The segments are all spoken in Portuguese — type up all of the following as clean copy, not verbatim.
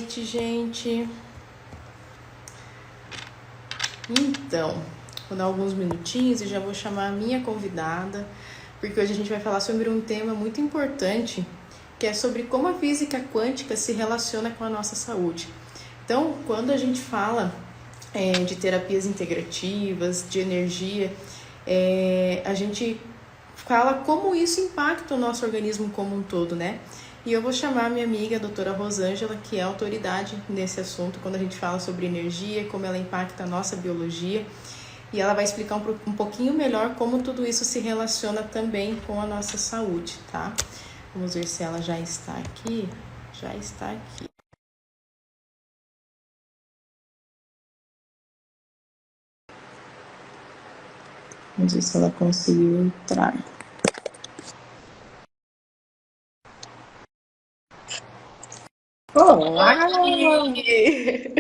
noite, gente. Então, vou dar alguns minutinhos e já vou chamar a minha convidada, porque hoje a gente vai falar sobre um tema muito importante, que é sobre como a física quântica se relaciona com a nossa saúde. Então, quando a gente fala de terapias integrativas, de energia, a gente fala como isso impacta o nosso organismo como um todo, né? E eu vou chamar a minha amiga, a doutora Rosângela, que é autoridade nesse assunto, quando a gente fala sobre energia, como ela impacta a nossa biologia. E ela vai explicar um pouquinho melhor como tudo isso se relaciona também com a nossa saúde, tá? Vamos ver se ela já está aqui. Já está aqui. Vamos ver se ela conseguiu entrar. Olá! Oi!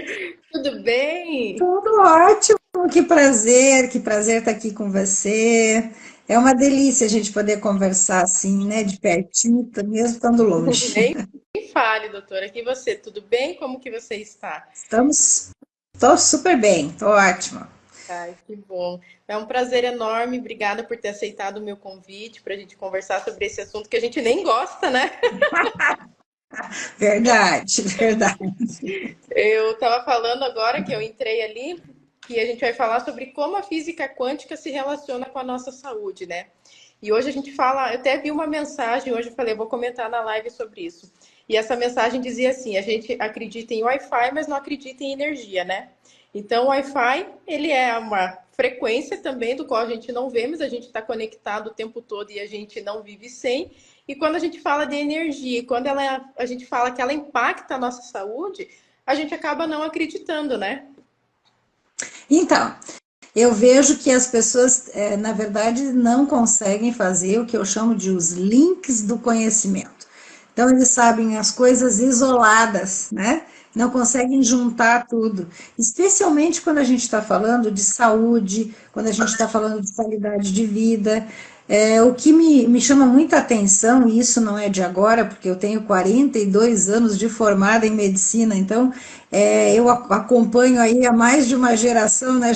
Tudo bem? Tudo ótimo, que prazer estar aqui com você. É uma delícia a gente poder conversar assim, né, de pertinho, mesmo estando longe. Nem fale, doutora. E você, tudo bem? Como que você está? Estou super bem, estou ótima. Ai, que bom. É um prazer enorme. Obrigada por ter aceitado o meu convite para a gente conversar sobre esse assunto que a gente nem gosta, né? Verdade, verdade. Eu estava falando agora que eu entrei ali que a gente vai falar sobre como a física quântica se relaciona com a nossa saúde, né? E hoje a gente fala, eu até vi uma mensagem, hoje eu falei, eu vou comentar na live sobre isso. E essa mensagem dizia assim: a gente acredita em Wi-Fi, mas não acredita em energia, né? Então, o Wi-Fi, ele é uma frequência também do qual a gente não vê, mas a gente está conectado o tempo todo e a gente não vive sem. E quando a gente fala de energia, quando a gente fala que ela impacta a nossa saúde, a gente acaba não acreditando, né? Então, eu vejo que as pessoas, na verdade, não conseguem fazer o que eu chamo de os links do conhecimento. Então, eles sabem as coisas isoladas, né? Não conseguem juntar tudo. Especialmente quando a gente está falando de saúde, quando a gente está falando de qualidade de vida. O que me chama muita atenção, e isso não é de agora, porque eu tenho 42 anos de formada em medicina, então eu acompanho aí há mais de uma geração, né?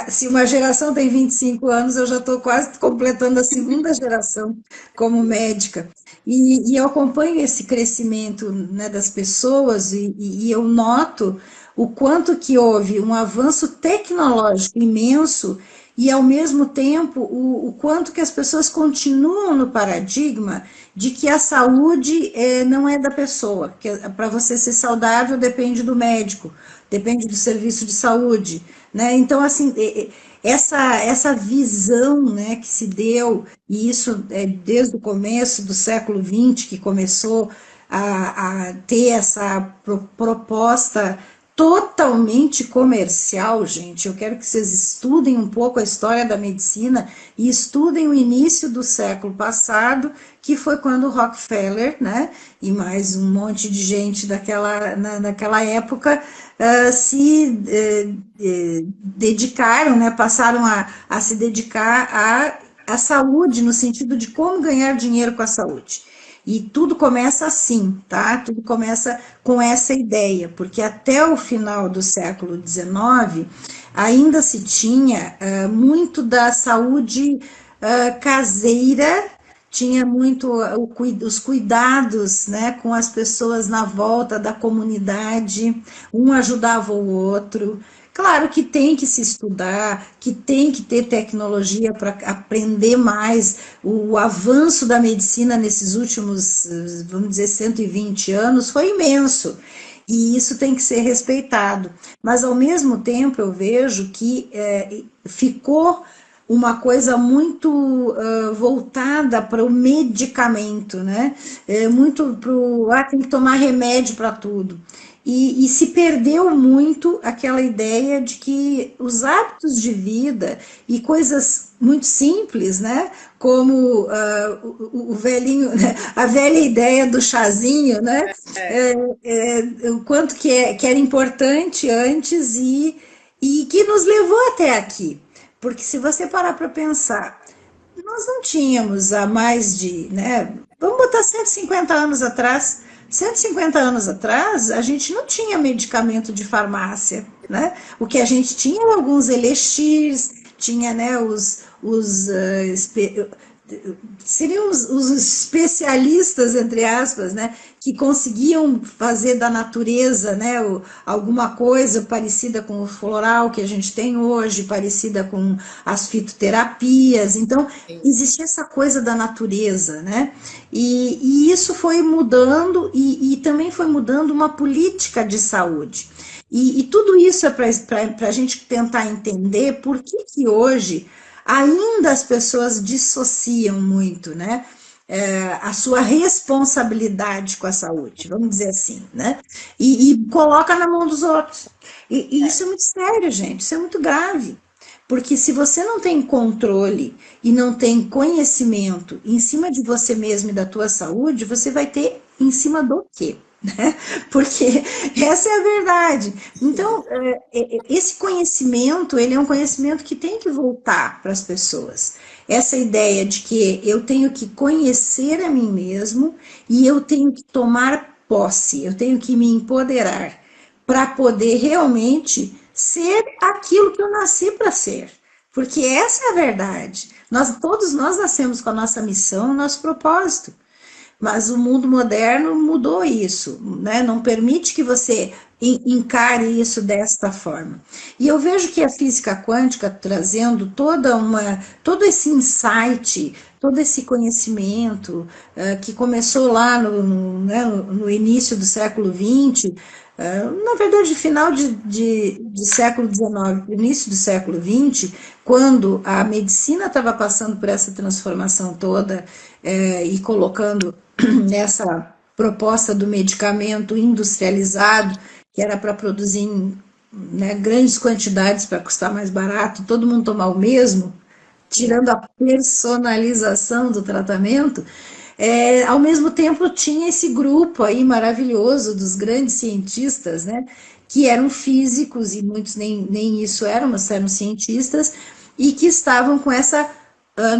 Se uma geração tem 25 anos, eu já estou quase completando a segunda geração como médica. E eu acompanho esse crescimento, né, das pessoas e eu noto o quanto que houve um avanço tecnológico imenso e, ao mesmo tempo, o quanto que as pessoas continuam no paradigma de que a saúde não é da pessoa, que para você ser saudável depende do médico, depende do serviço de saúde, né? Então, assim, essa visão, né, que se deu, e isso é desde o começo do século XX, que começou a ter essa proposta totalmente comercial, gente. Eu quero que vocês estudem um pouco a história da medicina e estudem o início do século passado, que foi quando o Rockefeller, né, e mais um monte de gente naquela época se dedicaram, né, passaram a se dedicar à saúde, no sentido de como ganhar dinheiro com a saúde. E tudo começa assim, tá? Tudo começa com essa ideia, porque até o final do século XIX ainda se tinha muito da saúde caseira, tinha muito os cuidados, né, com as pessoas na volta da comunidade, um ajudava o outro. Claro que tem que se estudar, que tem que ter tecnologia para aprender mais. O avanço da medicina nesses últimos, vamos dizer, 120 anos foi imenso. E isso tem que ser respeitado. Mas, ao mesmo tempo, eu vejo que ficou uma coisa muito voltada para o medicamento, né? Muito para o, tem que tomar remédio para tudo. E se perdeu muito aquela ideia de que os hábitos de vida e coisas muito simples, né? Como o velhinho, né? A velha ideia do chazinho, né? O quanto que era importante antes e que nos levou até aqui. Porque se você parar para pensar, nós não tínhamos há mais de, né, vamos botar 150 anos atrás, 150 anos atrás, a gente não tinha medicamento de farmácia, né? O que a gente tinha eram alguns elixirs, tinha, né, seriam os especialistas, entre aspas, né, que conseguiam fazer da natureza, né, alguma coisa parecida com o floral que a gente tem hoje, parecida com as fitoterapias. Então, existia essa coisa da natureza, né? E isso foi mudando e também foi mudando uma política de saúde. E tudo isso é para a gente tentar entender por que hoje ainda as pessoas dissociam muito, né? A sua responsabilidade com a saúde, vamos dizer assim, né? E coloca na mão dos outros. E isso é muito sério, gente, isso é muito grave. Porque se você não tem controle e não tem conhecimento em cima de você mesmo e da tua saúde, você vai ter em cima do quê? Né? Porque essa é a verdade. Então, esse conhecimento, ele é um conhecimento que tem que voltar para as pessoas. Essa ideia de que eu tenho que conhecer a mim mesmo e eu tenho que tomar posse, eu tenho que me empoderar para poder realmente ser aquilo que eu nasci para ser. Porque essa é a verdade. Todos nós nascemos com a nossa missão, o nosso propósito. Mas o mundo moderno mudou isso, né? Não permite que você encare isso desta forma. E eu vejo que a física quântica trazendo todo esse insight, todo esse conhecimento que começou lá no início do século XX, na verdade, final de século XIX, início do século XX, quando a medicina estava passando por essa transformação toda e colocando essa proposta do medicamento industrializado, que era para produzir em, né, grandes quantidades para custar mais barato, todo mundo tomar o mesmo, tirando a personalização do tratamento. Ao mesmo tempo tinha esse grupo aí maravilhoso dos grandes cientistas, né, que eram físicos, e muitos nem isso eram, mas eram cientistas, e que estavam com essa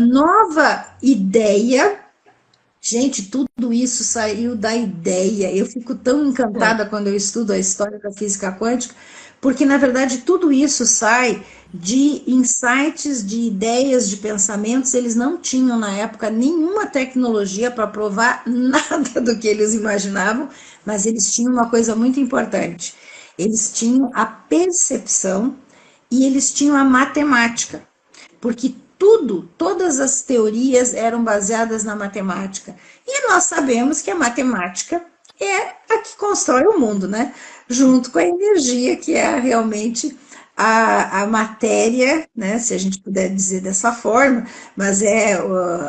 nova ideia. Gente, tudo isso saiu da ideia. Eu fico tão encantada quando eu estudo a história da física quântica, porque, na verdade, tudo isso sai de insights, de ideias, de pensamentos. Eles não tinham, na época, nenhuma tecnologia para provar nada do que eles imaginavam, mas eles tinham uma coisa muito importante. Eles tinham a percepção e eles tinham a matemática, porque todas as teorias eram baseadas na matemática. E nós sabemos que a matemática é a que constrói o mundo, né? Junto com a energia, que é realmente a matéria, né? Se a gente puder dizer dessa forma, mas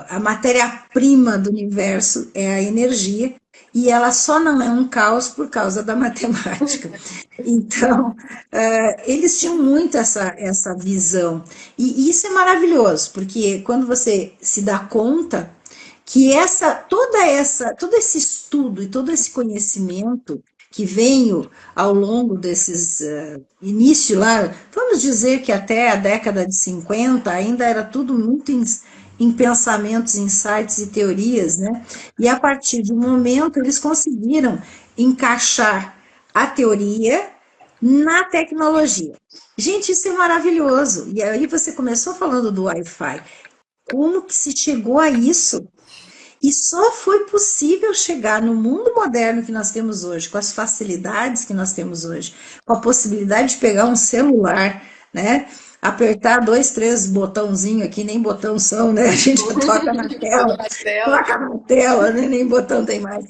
a matéria-prima do universo é a energia, e ela só não é um caos por causa da matemática. Então, eles tinham muito essa visão. E isso é maravilhoso, porque quando você se dá conta que todo esse estudo e todo esse conhecimento que veio ao longo desses início lá, vamos dizer que até a década de 50 ainda era tudo muito em pensamentos, insights e teorias, né? E a partir de um momento eles conseguiram encaixar a teoria na tecnologia. Gente, isso é maravilhoso. E aí você começou falando do Wi-Fi. Como que se chegou a isso? E só foi possível chegar no mundo moderno que nós temos hoje, com as facilidades que nós temos hoje, com a possibilidade de pegar um celular, né? Apertar 2, 3 botãozinhos aqui, nem botão são, né? A gente toca na tela, né? Nem botão tem mais.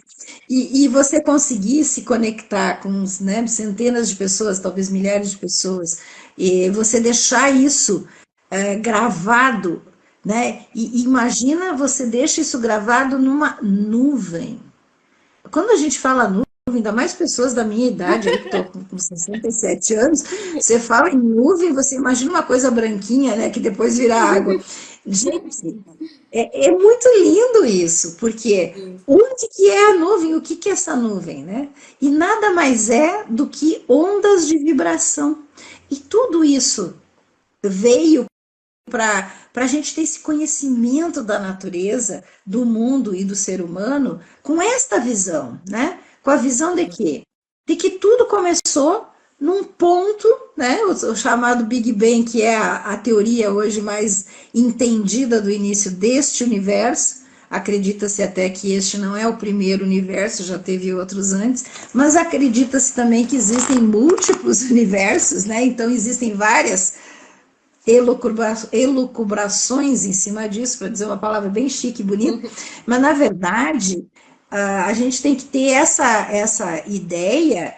E você conseguir se conectar com, né, centenas de pessoas, talvez milhares de pessoas, e você deixar isso gravado, né? E imagina, você deixa isso gravado numa nuvem. Quando a gente fala nuvem, ainda mais pessoas da minha idade, eu que estou com 67 anos, você fala em nuvem, você imagina uma coisa branquinha, né, que depois vira água. Gente, é muito lindo isso, porque onde que é a nuvem? O que é essa nuvem, né? E nada mais é do que ondas de vibração. E tudo isso veio para a gente ter esse conhecimento da natureza, do mundo e do ser humano, com esta visão, né? com a visão de quê? De que tudo começou num ponto, né, o chamado Big Bang, que é a teoria hoje mais entendida do início deste universo. Acredita-se até que este não é o primeiro universo, já teve outros antes, mas acredita-se também que existem múltiplos universos, né? Então existem várias elucubrações em cima disso, para dizer uma palavra bem chique e bonita, mas na verdade a gente tem que ter essa ideia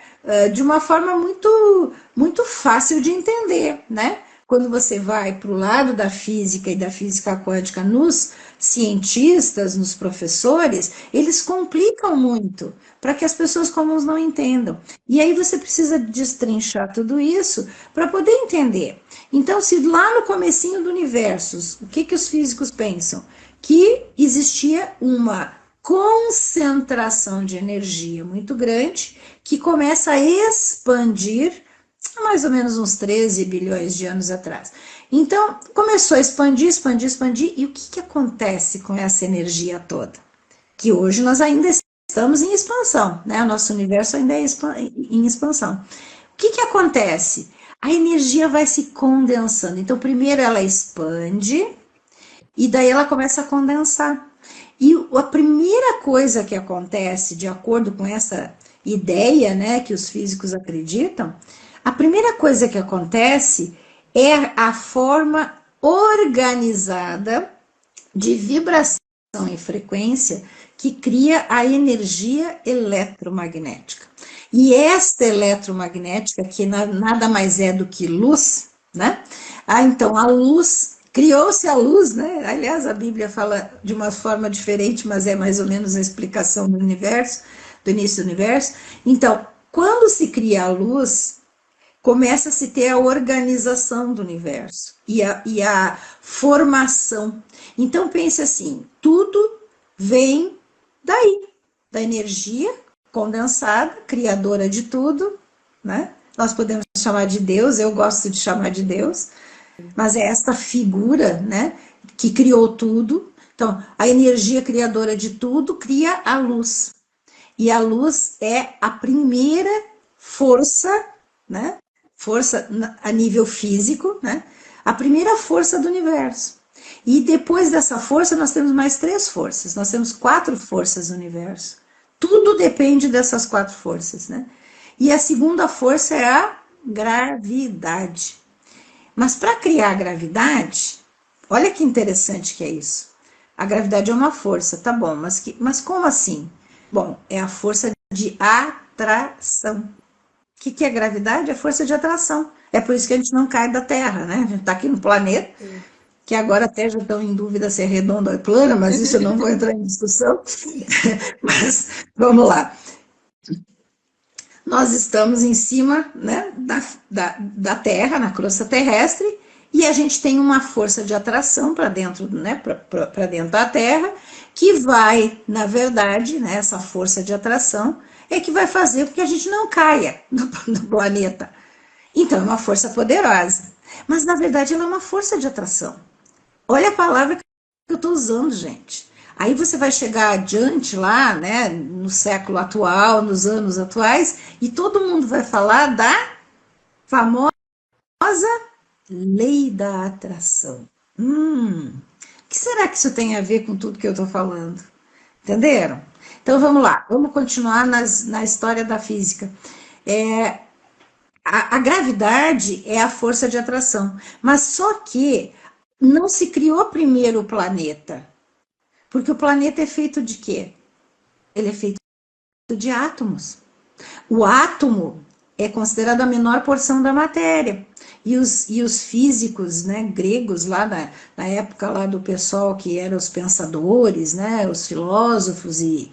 de uma forma muito fácil de entender, né? Quando você vai para o lado da física e da física quântica nos cientistas, nos professores, eles complicam muito para que as pessoas comuns não entendam. E aí você precisa destrinchar tudo isso para poder entender. Então, se lá no comecinho do universo, o que os físicos pensam? Que existia uma concentração de energia muito grande que começa a expandir há mais ou menos uns 13 bilhões de anos atrás. Então, começou a expandir, expandir, expandir, e o que acontece com essa energia toda? Que hoje nós ainda estamos em expansão, né? O nosso universo ainda é em expansão. O que acontece? A energia vai se condensando. Então, primeiro ela expande, e daí ela começa a condensar. E a primeira coisa que acontece, de acordo com essa ideia, né, que os físicos acreditam, a primeira coisa que acontece é a forma organizada de vibração e frequência que cria a energia eletromagnética. E esta eletromagnética, que nada mais é do que luz, né? Então a luz, criou-se a luz, né? Aliás, a Bíblia fala de uma forma diferente, mas é mais ou menos a explicação do universo, do início do universo. Então, quando se cria a luz, começa a se ter a organização do universo e a formação. Então pense assim, tudo vem daí, da energia condensada, criadora de tudo, né? Nós podemos chamar de Deus, eu gosto de chamar de Deus, mas é esta figura, né, que criou tudo. Então, a energia criadora de tudo cria a luz. E a luz é a primeira força, né? Força a nível físico, né? A primeira força do universo. E depois dessa força, nós temos mais 3 forças. Nós temos 4 forças do universo. Tudo depende dessas 4 forças, né? E a segunda força é a gravidade. Mas para criar a gravidade, olha que interessante que é isso. A gravidade é uma força, tá bom, mas como assim? Bom, é a força de atração. O que é gravidade? É força de atração. É por isso que a gente não cai da Terra, né? A gente está aqui no planeta, que agora até já estão em dúvida se é redondo ou é plano, mas isso eu não vou entrar em discussão. Mas vamos lá. Nós estamos em cima, né, da Terra, na crosta terrestre, e a gente tem uma força de atração para dentro, né, para dentro da Terra, que vai, na verdade, né, essa força de atração é que vai fazer com que a gente não caia do planeta. Então, é uma força poderosa. Mas, na verdade, ela é uma força de atração. Olha a palavra que eu estou usando, gente. Aí você vai chegar adiante lá, né, no século atual, nos anos atuais, e todo mundo vai falar da famosa lei da atração. O que será que isso tem a ver com tudo que eu estou falando? Entenderam? Então vamos lá, vamos continuar na história da física. A gravidade é a força de atração, mas só que não se criou primeiro o planeta, porque o planeta é feito de quê? Ele é feito de átomos. O átomo é considerado a menor porção da matéria. E os físicos, né, gregos, lá na época lá do pessoal que eram os pensadores, né, os filósofos e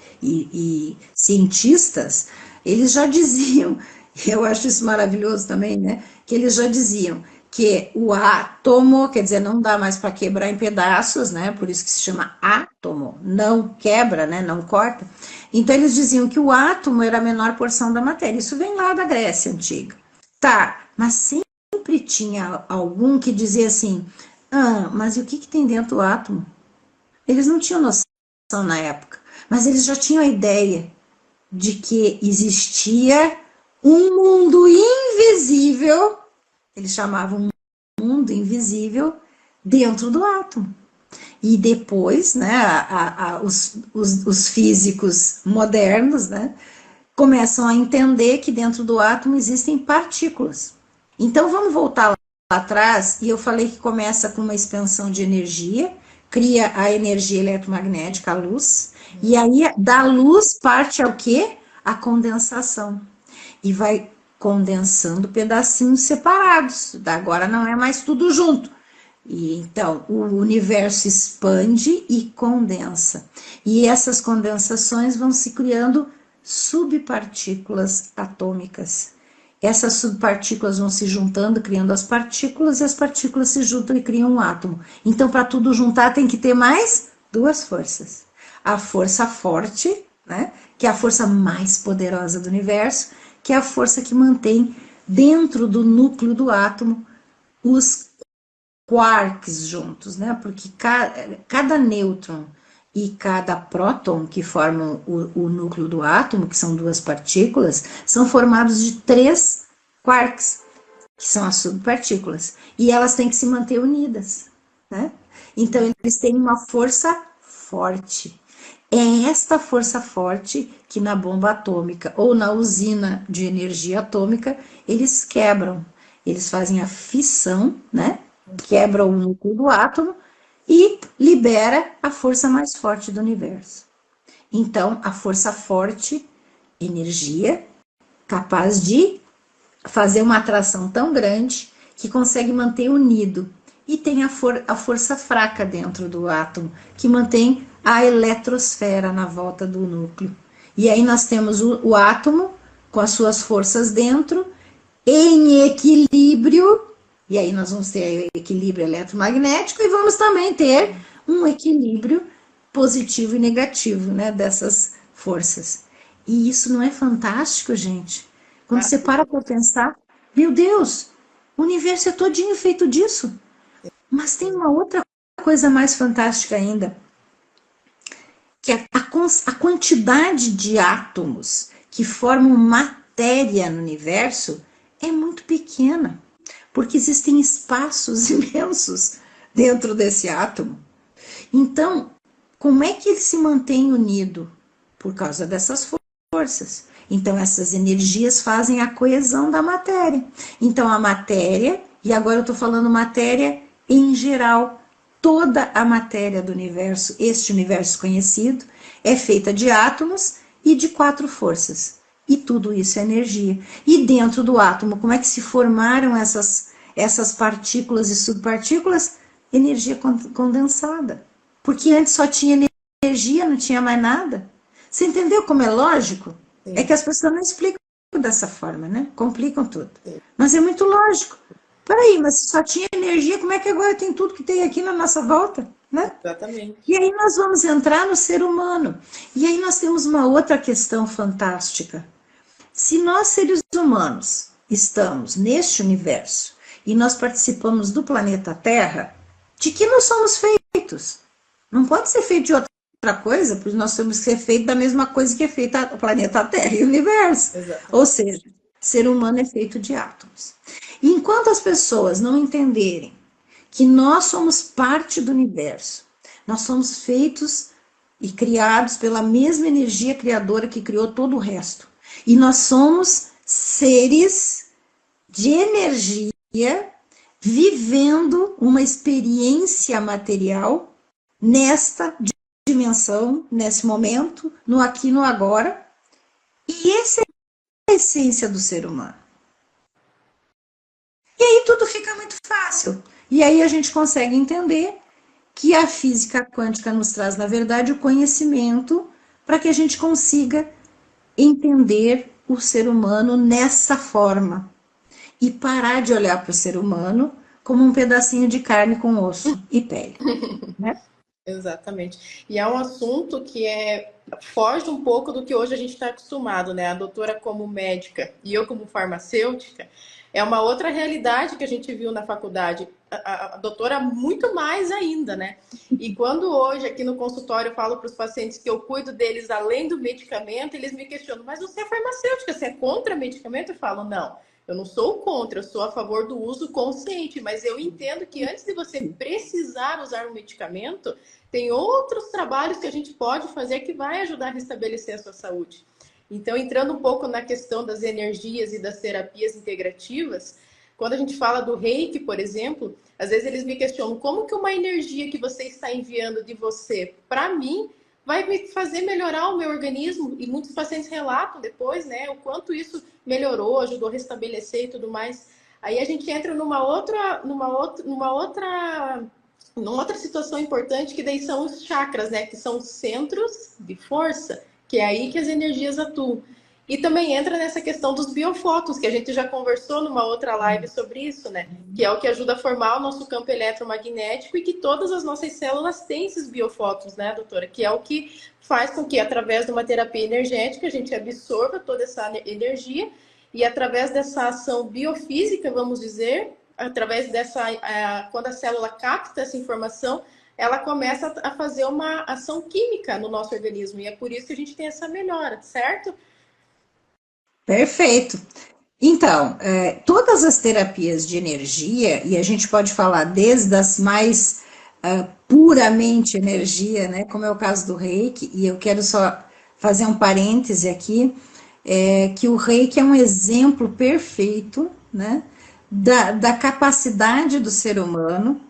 cientistas, eles já diziam, eu acho isso maravilhoso também, né, que eles já diziam que o átomo, quer dizer, não dá mais para quebrar em pedaços, né, por isso que se chama átomo, não quebra, né, não corta. Então eles diziam que o átomo era a menor porção da matéria, isso vem lá da Grécia Antiga. Tá, mas sempre tinha algum que dizia assim, mas e o que tem dentro do átomo? Eles não tinham noção na época, mas eles já tinham a ideia de que existia um mundo invisível, eles chamavam mundo invisível, dentro do átomo. E depois, né, os físicos modernos, né, começam a entender que dentro do átomo existem partículas. Então vamos voltar lá atrás, e eu falei que começa com uma expansão de energia, cria a energia eletromagnética, a luz, e aí da luz parte ao quê? A condensação. E vai condensando pedacinhos separados. Agora não é mais tudo junto. E então o universo expande e condensa. E essas condensações vão se criando subpartículas atômicas. Essas subpartículas vão se juntando, criando as partículas, e as partículas se juntam e criam um átomo. Então, para tudo juntar, tem que ter mais duas forças. A força forte, né, que é a força mais poderosa do universo, que é a força que mantém dentro do núcleo do átomo os quarks juntos, né? Porque cada nêutron e cada próton que formam o núcleo do átomo, que são duas partículas, são formados de três quarks, que são as subpartículas, e elas têm que se manter unidas, né? Então eles têm uma força forte. É esta força forte que na bomba atômica ou na usina de energia atômica eles quebram. Eles fazem a fissão, né? Quebra o núcleo do átomo e libera a força mais forte do universo. Então, a força forte, energia, capaz de fazer uma atração tão grande que consegue manter unido. E tem a força fraca dentro do átomo, que mantém a eletrosfera na volta do núcleo. E aí nós temos o átomo com as suas forças dentro, em equilíbrio, e aí nós vamos ter equilíbrio eletromagnético e vamos também ter um equilíbrio positivo e negativo, né, dessas forças. E isso não é fantástico, gente? Quando você para pensar, meu Deus, o universo é todinho feito disso. Mas tem uma outra coisa mais fantástica ainda, que é a quantidade de átomos que formam matéria no universo é muito pequena, porque existem espaços imensos dentro desse átomo. Então, como é que ele se mantém unido? Por causa dessas forças. Então, essas energias fazem a coesão da matéria. Então, a matéria, e agora eu estou falando matéria em geral, toda a matéria do universo, este universo conhecido, é feita de átomos e de quatro forças. E tudo isso é energia. E dentro do átomo, como é que se formaram essas partículas e subpartículas? Energia condensada. Porque antes só tinha energia, não tinha mais nada. Você entendeu como é lógico? Sim. É que as pessoas não explicam dessa forma, né? Complicam tudo. Sim. Mas é muito lógico. Peraí, mas se só tinha energia, como é que agora tem tudo que tem aqui na nossa volta? Né? Exatamente. E aí nós vamos entrar no ser humano. E aí nós temos uma outra questão fantástica. Se nós, seres humanos, estamos neste universo e nós participamos do planeta Terra, de que nós somos feitos? Não pode ser feito de outra coisa, porque nós temos que ser feito da mesma coisa que é feita o planeta Terra e o universo. Exatamente. Ou seja, ser humano é feito de átomos. E enquanto as pessoas não entenderem que nós somos parte do universo, nós somos feitos e criados pela mesma energia criadora que criou todo o resto. E nós somos seres de energia vivendo uma experiência material nesta dimensão, nesse momento, no aqui e no agora. E essa é a essência do ser humano. E aí tudo fica muito fácil. E aí a gente consegue entender que a física quântica nos traz, na verdade, o conhecimento para que a gente consiga entender o ser humano nessa forma e parar de olhar para o ser humano como um pedacinho de carne com osso e pele, né? Exatamente. E é um assunto que foge um pouco do que hoje a gente está acostumado, né? A doutora como médica e eu como farmacêutica, é uma outra realidade que a gente viu na faculdade. a doutora muito mais ainda, né? E quando hoje aqui no consultório eu falo para os pacientes que eu cuido deles além do medicamento, eles me questionam, mas você é farmacêutica, você é contra medicamento? Eu falo, não, eu não sou contra, eu sou a favor do uso consciente, mas eu entendo que antes de você precisar usar um medicamento, tem outros trabalhos que a gente pode fazer que vai ajudar a restabelecer a sua saúde. Então, entrando um pouco na questão das energias e das terapias integrativas, quando a gente fala do Reiki, por exemplo, às vezes eles me questionam como que uma energia que você está enviando de você para mim vai me fazer melhorar o meu organismo, e muitos pacientes relatam depois, né, o quanto isso melhorou, ajudou a restabelecer e tudo mais. Aí a gente entra numa outra situação importante, que daí são os chakras, né, que são os centros de força, que é aí que as energias atuam. E também entra nessa questão dos biofótons, que a gente já conversou numa outra live sobre isso, né? Que é o que ajuda a formar o nosso campo eletromagnético, e que todas as nossas células têm esses biofótons, né, doutora? Que é o que faz com que, através de uma terapia energética, a gente absorva toda essa energia, e através dessa ação biofísica, vamos dizer, através dessa, quando a célula capta essa informação, ela começa a fazer uma ação química no nosso organismo, e é por isso que a gente tem essa melhora, certo? Perfeito. Então, todas as terapias de energia, e a gente pode falar desde as mais puramente energia, né, como é o caso do Reiki, e eu quero só fazer um parêntese aqui, que o Reiki é um exemplo perfeito, né, da capacidade do ser humano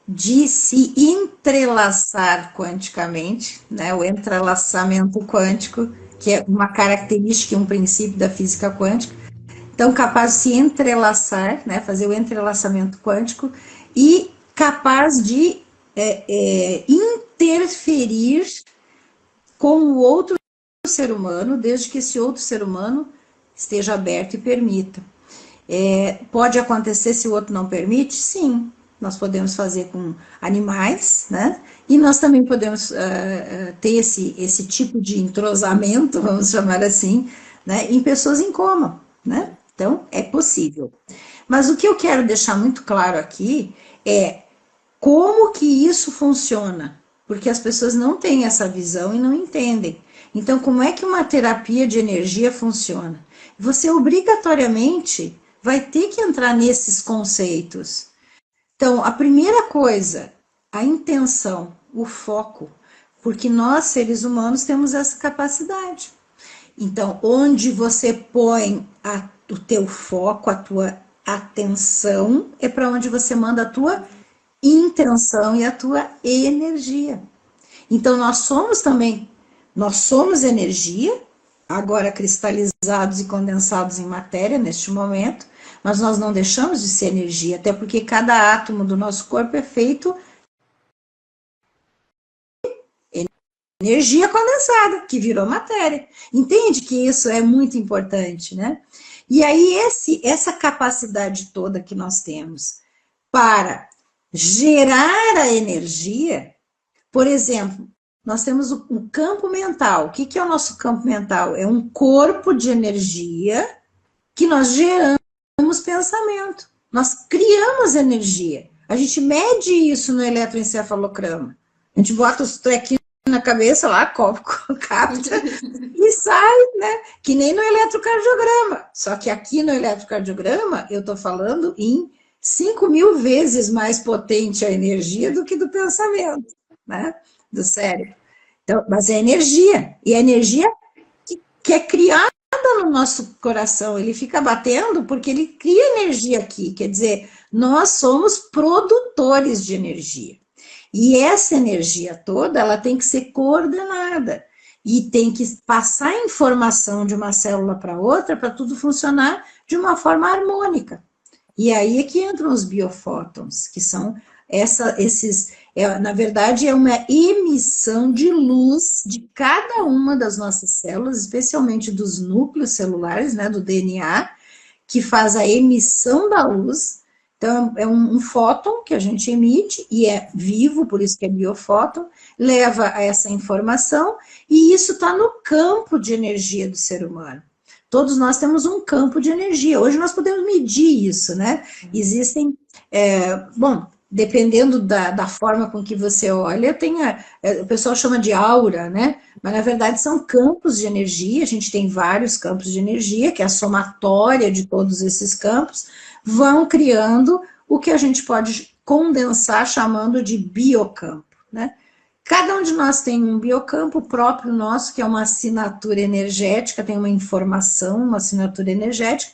de se entrelaçar quanticamente, né, o entrelaçamento quântico, que é uma característica e um princípio da física quântica, então capaz de se entrelaçar, né, fazer o entrelaçamento quântico, e capaz de interferir com o outro ser humano, desde que esse outro ser humano esteja aberto e permita. Pode acontecer se o outro não permite? Sim, nós podemos fazer com animais, né? E nós também podemos ter esse tipo de entrosamento, vamos chamar assim, né, em pessoas em coma, né? Então, é possível. Mas o que eu quero deixar muito claro aqui é como que isso funciona, porque as pessoas não têm essa visão e não entendem. Então, como é que uma terapia de energia funciona? Você obrigatoriamente vai ter que entrar nesses conceitos. Então, a primeira coisa, a intenção, o foco, porque nós, seres humanos, temos essa capacidade. Então, onde você põe o teu foco, a tua atenção, é para onde você manda a tua intenção e a tua energia. Então, nós somos energia, agora cristalizados e condensados em matéria neste momento, mas nós não deixamos de ser energia, até porque cada átomo do nosso corpo é feito de energia condensada, que virou matéria. Entende que isso é muito importante, né? E aí, essa capacidade toda que nós temos para gerar a energia, por exemplo, nós temos o campo mental. O que é o nosso campo mental? É um corpo de energia que nós geramos pensamento. Nós criamos energia. A gente mede isso no eletroencefalograma. A gente bota os trequinhos na cabeça lá, capta e sai, né? Que nem no eletrocardiograma. Só que aqui no eletrocardiograma eu estou falando em 5.000 vezes mais potente a energia do que do pensamento, né? Do cérebro. Então, mas é energia. E a energia que é criada no nosso coração, ele fica batendo porque ele cria energia aqui. Quer dizer, nós somos produtores de energia. E essa energia toda, ela tem que ser coordenada. E tem que passar informação de uma célula para outra para tudo funcionar de uma forma harmônica. E aí é que entram os biofótons, que são na verdade, é uma emissão de luz de cada uma das nossas células, especialmente dos núcleos celulares, né, do DNA, que faz a emissão da luz. Então, é um fóton que a gente emite, e é vivo, por isso que é biofóton, leva a essa informação, e isso está no campo de energia do ser humano. todos nós temos um campo de energia. Hoje nós podemos medir isso, né? Existem, bom, dependendo da forma com que você olha, o pessoal chama de aura, né? Mas na verdade são campos de energia, a gente tem vários campos de energia, que é a somatória de todos esses campos, vão criando o que a gente pode condensar chamando de biocampo, né? Cada um de nós tem um biocampo próprio nosso, que é uma assinatura energética, tem uma informação, uma assinatura energética,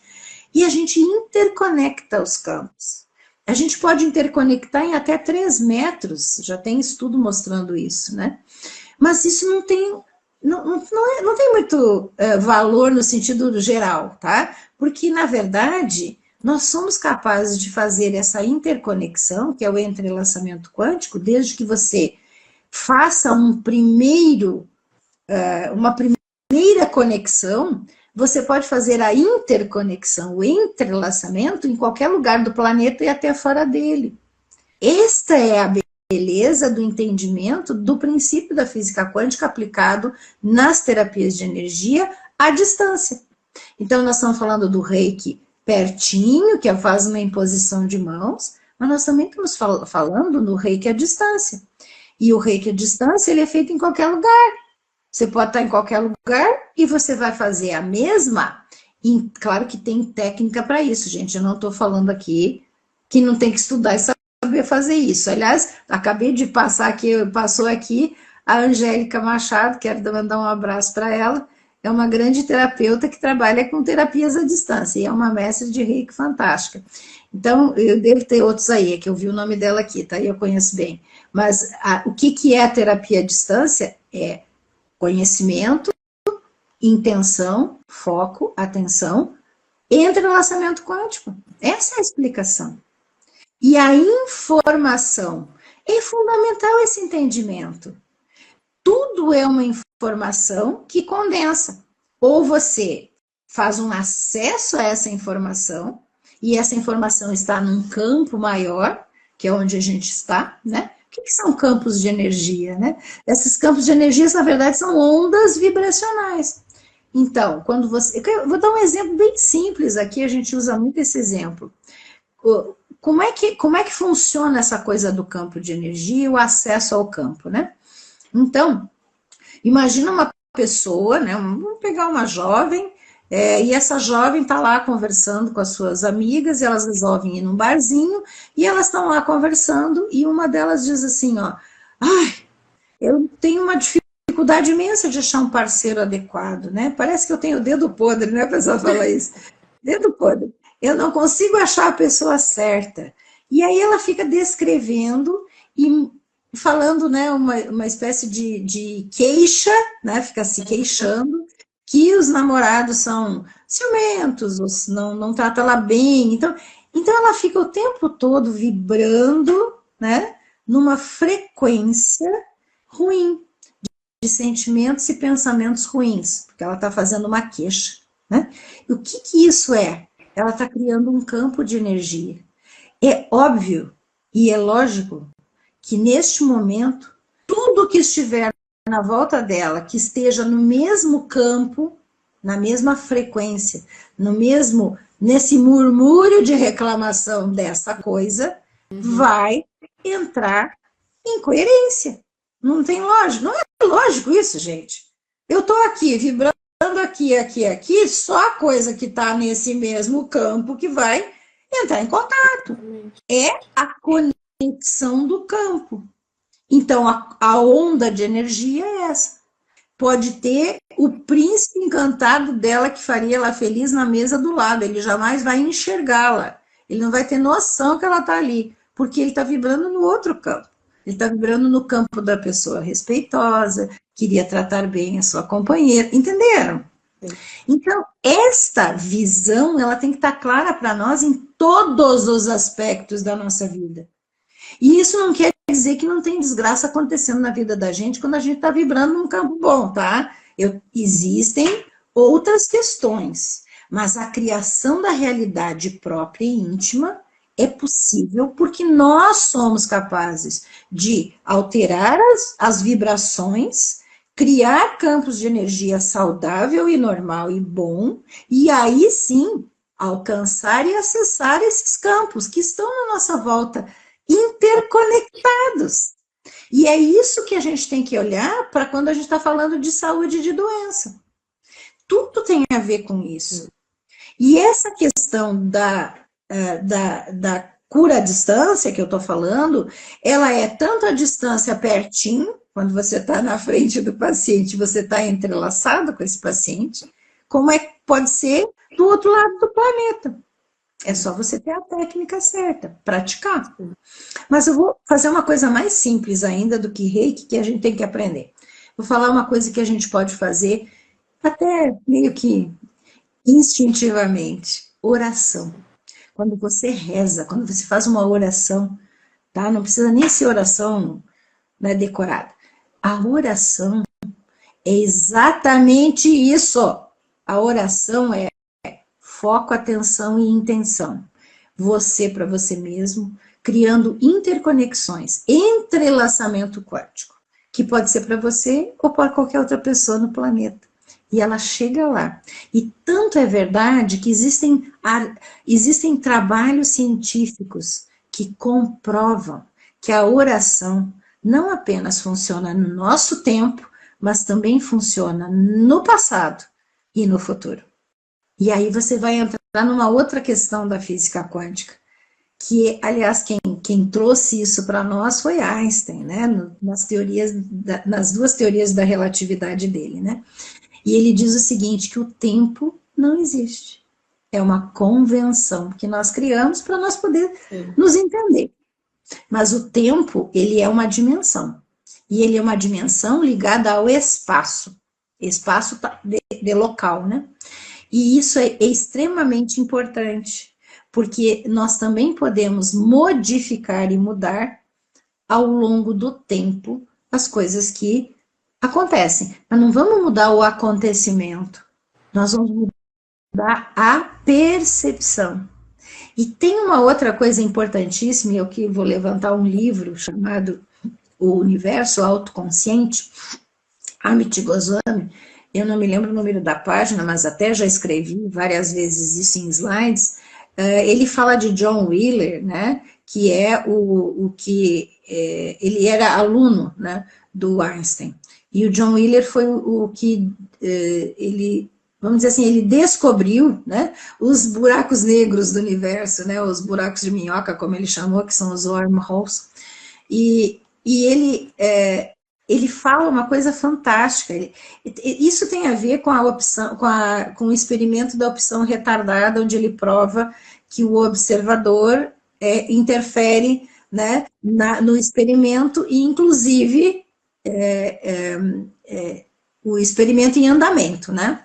e a gente interconecta os campos. A gente pode interconectar em até 3 metros, já tem estudo mostrando isso, né? Mas isso não tem muito valor no sentido geral, tá? Porque, na verdade, nós somos capazes de fazer essa interconexão, que é o entrelaçamento quântico, desde que você faça uma primeira conexão, você pode fazer a interconexão, o entrelaçamento em qualquer lugar do planeta e até fora dele. Esta é a beleza do entendimento do princípio da física quântica aplicado nas terapias de energia à distância. Então, nós estamos falando do Reiki pertinho, que faz uma imposição de mãos, mas nós também estamos falando no Reiki à distância. E o Reiki à distância, ele é feito em qualquer lugar. Você pode estar em qualquer lugar e você vai fazer a mesma. E claro que tem técnica para isso, gente. Eu não estou falando aqui que não tem que estudar e saber fazer isso. Aliás, acabei de passou aqui a Angélica Machado, quero mandar um abraço para ela. É uma grande terapeuta que trabalha com terapias à distância e é uma mestre de Reiki fantástica. Então, eu devo ter outros aí, é que eu vi o nome dela aqui, tá? Eu conheço bem. Mas o que é a terapia à distância? É conhecimento, intenção, foco, atenção, entrelaçamento quântico. Essa é a explicação. E a informação. É fundamental esse entendimento. Tudo é uma informação que condensa. Ou você faz um acesso a essa informação, e essa informação está num campo maior, que é onde a gente está, né? O que são campos de energia, né? Esses campos de energia, na verdade, são ondas vibracionais. Então, quando você... Eu vou dar um exemplo bem simples aqui, a gente usa muito esse exemplo. Como é que funciona essa coisa do campo de energia e o acesso ao campo, né? Então, imagina uma pessoa, né? Vamos pegar uma jovem, e essa jovem está lá conversando com as suas amigas, e elas resolvem ir num barzinho, e elas estão lá conversando, e uma delas diz assim, ó, ai, eu tenho uma dificuldade imensa de achar um parceiro adequado, né? Parece que eu tenho o dedo podre, né? A pessoa fala isso, dedo podre. Eu não consigo achar a pessoa certa. E aí ela fica descrevendo e falando, né, uma espécie de queixa, né? Fica se queixando, que os namorados são ciumentos, não trata ela bem. Então ela fica o tempo todo vibrando, né, numa frequência ruim, de sentimentos e pensamentos ruins, porque ela está fazendo uma queixa, né? E o que isso é? Ela está criando um campo de energia. É óbvio e é lógico que neste momento, tudo que estiver na volta dela, que esteja no mesmo campo, na mesma frequência, nesse murmúrio de reclamação dessa coisa, vai entrar em coerência. Não tem lógica, não é lógico isso, gente. Eu estou aqui, vibrando aqui, só a coisa que está nesse mesmo campo que vai entrar em contato. É a conexão do campo. Então, a onda de energia é essa. Pode ter o príncipe encantado dela que faria ela feliz na mesa do lado. Ele jamais vai enxergá-la. Ele não vai ter noção que ela está ali, porque ele está vibrando no outro campo. Ele está vibrando no campo da pessoa respeitosa, queria tratar bem a sua companheira. Entenderam? Então, esta visão, ela tem que estar clara para nós em todos os aspectos da nossa vida. E isso não quer dizer que não tem desgraça acontecendo na vida da gente quando a gente está vibrando num campo bom, tá? Existem outras questões, mas a criação da realidade própria e íntima é possível porque nós somos capazes de alterar as vibrações criar campos de energia saudável e normal e bom, e aí sim alcançar e acessar esses campos que estão na nossa volta, interconectados. E é isso que a gente tem que olhar para quando a gente está falando de saúde e de doença. Tudo tem a ver com isso. E essa questão da cura à distância que eu estou falando, ela é tanto a distância pertinho, quando você está na frente do paciente, você está entrelaçado com esse paciente, como pode ser do outro lado do planeta. É só você ter a técnica certa, praticar. Mas eu vou fazer uma coisa mais simples ainda do que reiki, que a gente tem que aprender. Vou falar uma coisa que a gente pode fazer até meio que instintivamente. Oração. Quando você reza, quando você faz uma oração, tá? Não precisa nem ser oração, né, decorada. A oração é exatamente isso. A oração é foco, atenção e intenção. Você para você mesmo, criando interconexões, entrelaçamento quântico, que pode ser para você ou para qualquer outra pessoa no planeta. E ela chega lá. E tanto é verdade que existem trabalhos científicos que comprovam que a oração não apenas funciona no nosso tempo, mas também funciona no passado e no futuro. E aí você vai entrar numa outra questão da física quântica, que, aliás, quem trouxe isso para nós foi Einstein, né? Nas duas teorias da relatividade dele, né? E ele diz o seguinte, que o tempo não existe. É uma convenção que nós criamos para nós poder nos entender. Mas o tempo, ele é uma dimensão. E ele é uma dimensão ligada ao espaço. Espaço de local, né? E isso é extremamente importante, porque nós também podemos modificar e mudar ao longo do tempo as coisas que acontecem. Mas não vamos mudar o acontecimento, nós vamos mudar a percepção. E tem uma outra coisa importantíssima, eu que vou levantar um livro chamado O Universo Autoconsciente, Amit Goswami, eu não me lembro o número da página, mas até já escrevi várias vezes isso em slides. Ele fala de John Wheeler, né, que é ele era aluno, né, do Einstein. E o John Wheeler foi o que ele, vamos dizer assim, ele descobriu, né, os buracos negros do universo, né, os buracos de minhoca, como ele chamou, que são os wormholes. E ele fala uma coisa fantástica. Isso tem a ver com a opção, com o experimento da opção retardada, onde ele prova que o observador interfere, né, no experimento, e inclusive o experimento em andamento, né?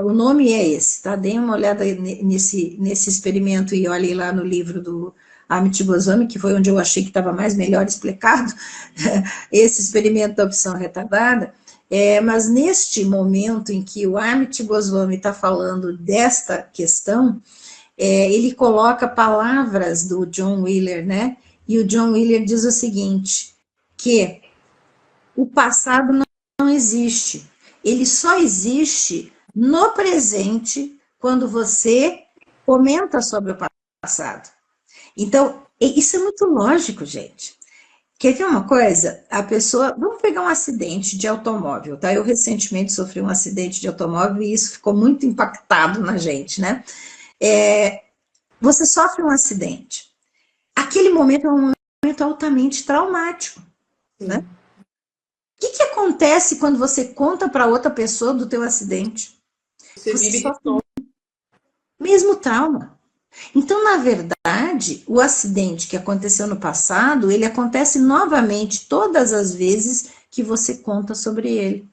O nome é esse, tá? Deem uma olhada nesse experimento e olhem lá no livro do Amit Goswami, que foi onde eu achei que estava melhor explicado, esse experimento da opção retardada, mas neste momento em que o Amit Goswami está falando desta questão, ele coloca palavras do John Wheeler, né? E o John Wheeler diz o seguinte, que o passado não existe, ele só existe no presente quando você comenta sobre o passado. Então, isso é muito lógico, gente. Quer ver uma coisa? A pessoa... Vamos pegar um acidente de automóvel, tá? Eu recentemente sofri um acidente de automóvel e isso ficou muito impactado na gente, né? Você sofre um acidente. Aquele momento é um momento altamente traumático, né? O que acontece quando você conta para outra pessoa do teu acidente? Você sofre o mesmo trauma. Então, na verdade, o acidente que aconteceu no passado, ele acontece novamente todas as vezes que você conta sobre ele.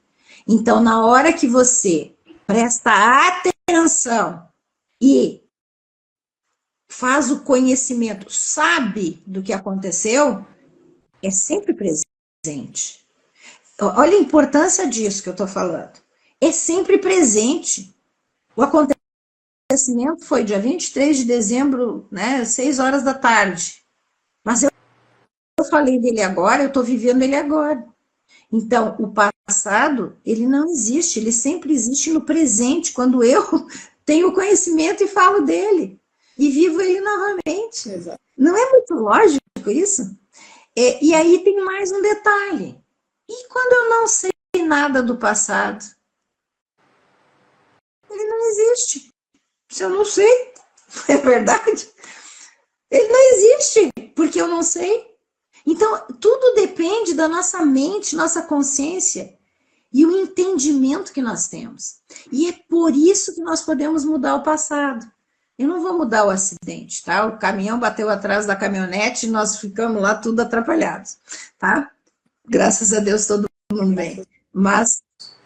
Então, na hora que você presta atenção e faz o conhecimento, sabe do que aconteceu, é sempre presente. Olha a importância disso que eu estou falando. É sempre presente. O acontecimento foi dia 23 de dezembro, né, 6 horas da tarde. Mas eu falei dele agora, eu estou vivendo ele agora. Então, o passado, ele não existe, ele sempre existe no presente, quando eu tenho conhecimento e falo dele, e vivo ele novamente. Exato. Não é muito lógico isso? E aí tem mais um detalhe. E quando eu não sei nada do passado? Ele não existe. Se eu não sei, é verdade? Ele não existe, porque eu não sei. Então, tudo depende da nossa mente, nossa consciência e o entendimento que nós temos. E é por isso que nós podemos mudar o passado. Eu não vou mudar o acidente, tá? O caminhão bateu atrás da caminhonete e nós ficamos lá tudo atrapalhados, tá? Graças a Deus todo mundo bem. Mas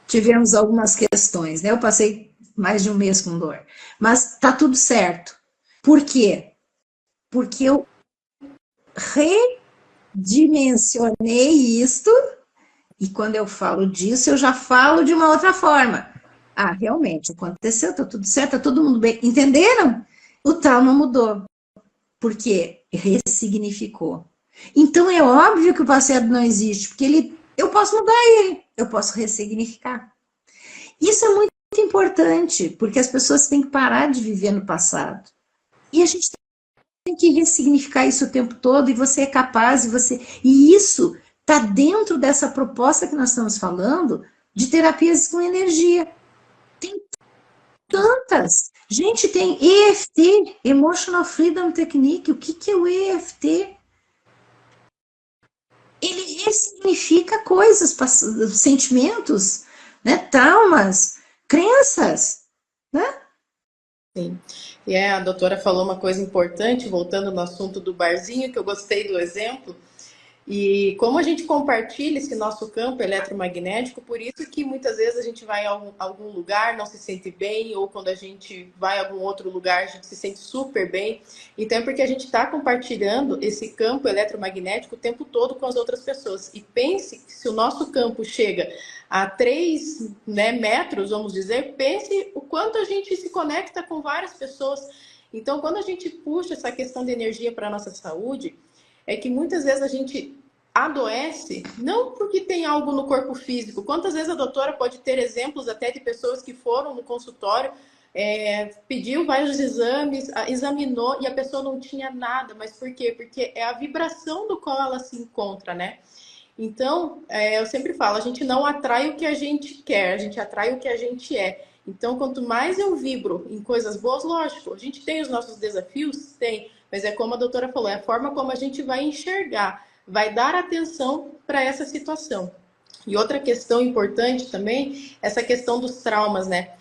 tivemos algumas questões, né? Eu passei mais de um mês com dor. Mas tá tudo certo. Por quê? Porque eu redimensionei isto, e quando eu falo disso, eu já falo de uma outra forma. Ah, realmente, aconteceu, tá tudo certo, tá todo mundo bem. Entenderam? O trauma mudou. Porque ressignificou. Então é óbvio que o passado não existe, porque eu posso mudar ele, eu posso ressignificar. Isso é muito importante, porque as pessoas têm que parar de viver no passado. E a gente tem que ressignificar isso o tempo todo, e você é capaz, e isso está dentro dessa proposta que nós estamos falando de terapias com energia. Tem tantas. Gente, tem EFT, Emotional Freedom Technique. O que é o EFT? Ele ressignifica coisas, sentimentos, né? Traumas, crenças, né? Sim. E a doutora falou uma coisa importante, voltando no assunto do barzinho, que eu gostei do exemplo. E como a gente compartilha esse nosso campo eletromagnético, por isso que muitas vezes a gente vai a algum lugar, não se sente bem, ou quando a gente vai a algum outro lugar, a gente se sente super bem. Então é porque a gente está compartilhando esse campo eletromagnético o tempo todo com as outras pessoas. E pense que se o nosso campo chega a 3, né, metros, vamos dizer, pense o quanto a gente se conecta com várias pessoas. Então, quando a gente puxa essa questão de energia para a nossa saúde, é que muitas vezes a gente adoece, não porque tem algo no corpo físico. Quantas vezes a doutora pode ter exemplos até de pessoas que foram no consultório, pediu vários exames, examinou e a pessoa não tinha nada. Mas por quê? Porque é a vibração do qual ela se encontra, né? Então, eu sempre falo, a gente não atrai o que a gente quer, a gente atrai o que a gente é. Então, quanto mais eu vibro em coisas boas, lógico, a gente tem os nossos desafios? Tem. Mas é como a doutora falou, é a forma como a gente vai enxergar, vai dar atenção para essa situação. E outra questão importante também, essa questão dos traumas, né?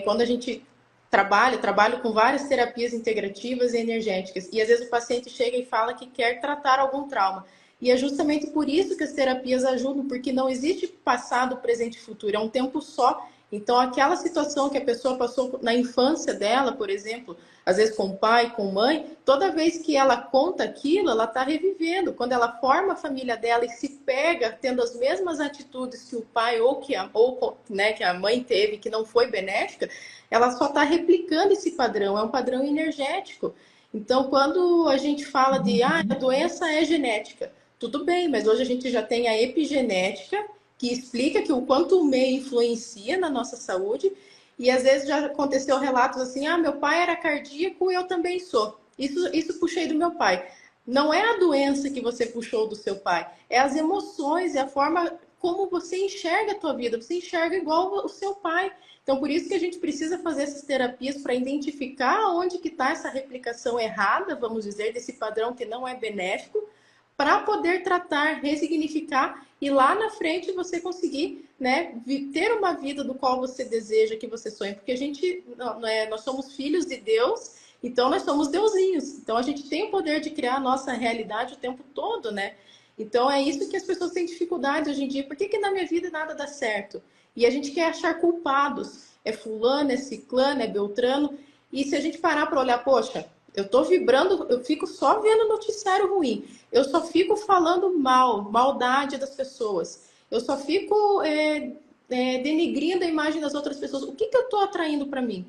Quando a gente trabalho com várias terapias integrativas e energéticas, e às vezes o paciente chega e fala que quer tratar algum trauma. E é justamente por isso que as terapias ajudam, porque não existe passado, presente e futuro, é um tempo só. Então, aquela situação que a pessoa passou na infância dela, por exemplo, às vezes com o pai, com a mãe, toda vez que ela conta aquilo, ela está revivendo. Quando ela forma a família dela e se pega tendo as mesmas atitudes que o pai ou que a mãe teve, que não foi benéfica, ela só está replicando esse padrão, é um padrão energético. Então, quando a gente fala de a doença é genética, tudo bem, mas hoje a gente já tem a epigenética, que explica que o quanto o meio influencia na nossa saúde, e às vezes já aconteceu relatos assim, meu pai era cardíaco, eu também sou. Isso puxei do meu pai. Não é a doença que você puxou do seu pai, é as emoções, é a forma como você enxerga a tua vida, você enxerga igual o seu pai. Então, por isso que a gente precisa fazer essas terapias para identificar onde que está essa replicação errada, vamos dizer, desse padrão que não é benéfico, para poder tratar, ressignificar e lá na frente você conseguir, né, ter uma vida do qual você deseja, que você sonha. Porque nós somos filhos de Deus, então nós somos deusinhos. Então a gente tem o poder de criar a nossa realidade o tempo todo, né? Então é isso que as pessoas têm dificuldade hoje em dia. Por que na minha vida nada dá certo? E a gente quer achar culpados. É fulano, é ciclano, é beltrano. E se a gente parar para olhar, poxa, eu tô vibrando, eu fico só vendo noticiário ruim. Eu só fico falando maldade das pessoas. Eu só fico denigrindo a imagem das outras pessoas. O que eu estou atraindo para mim?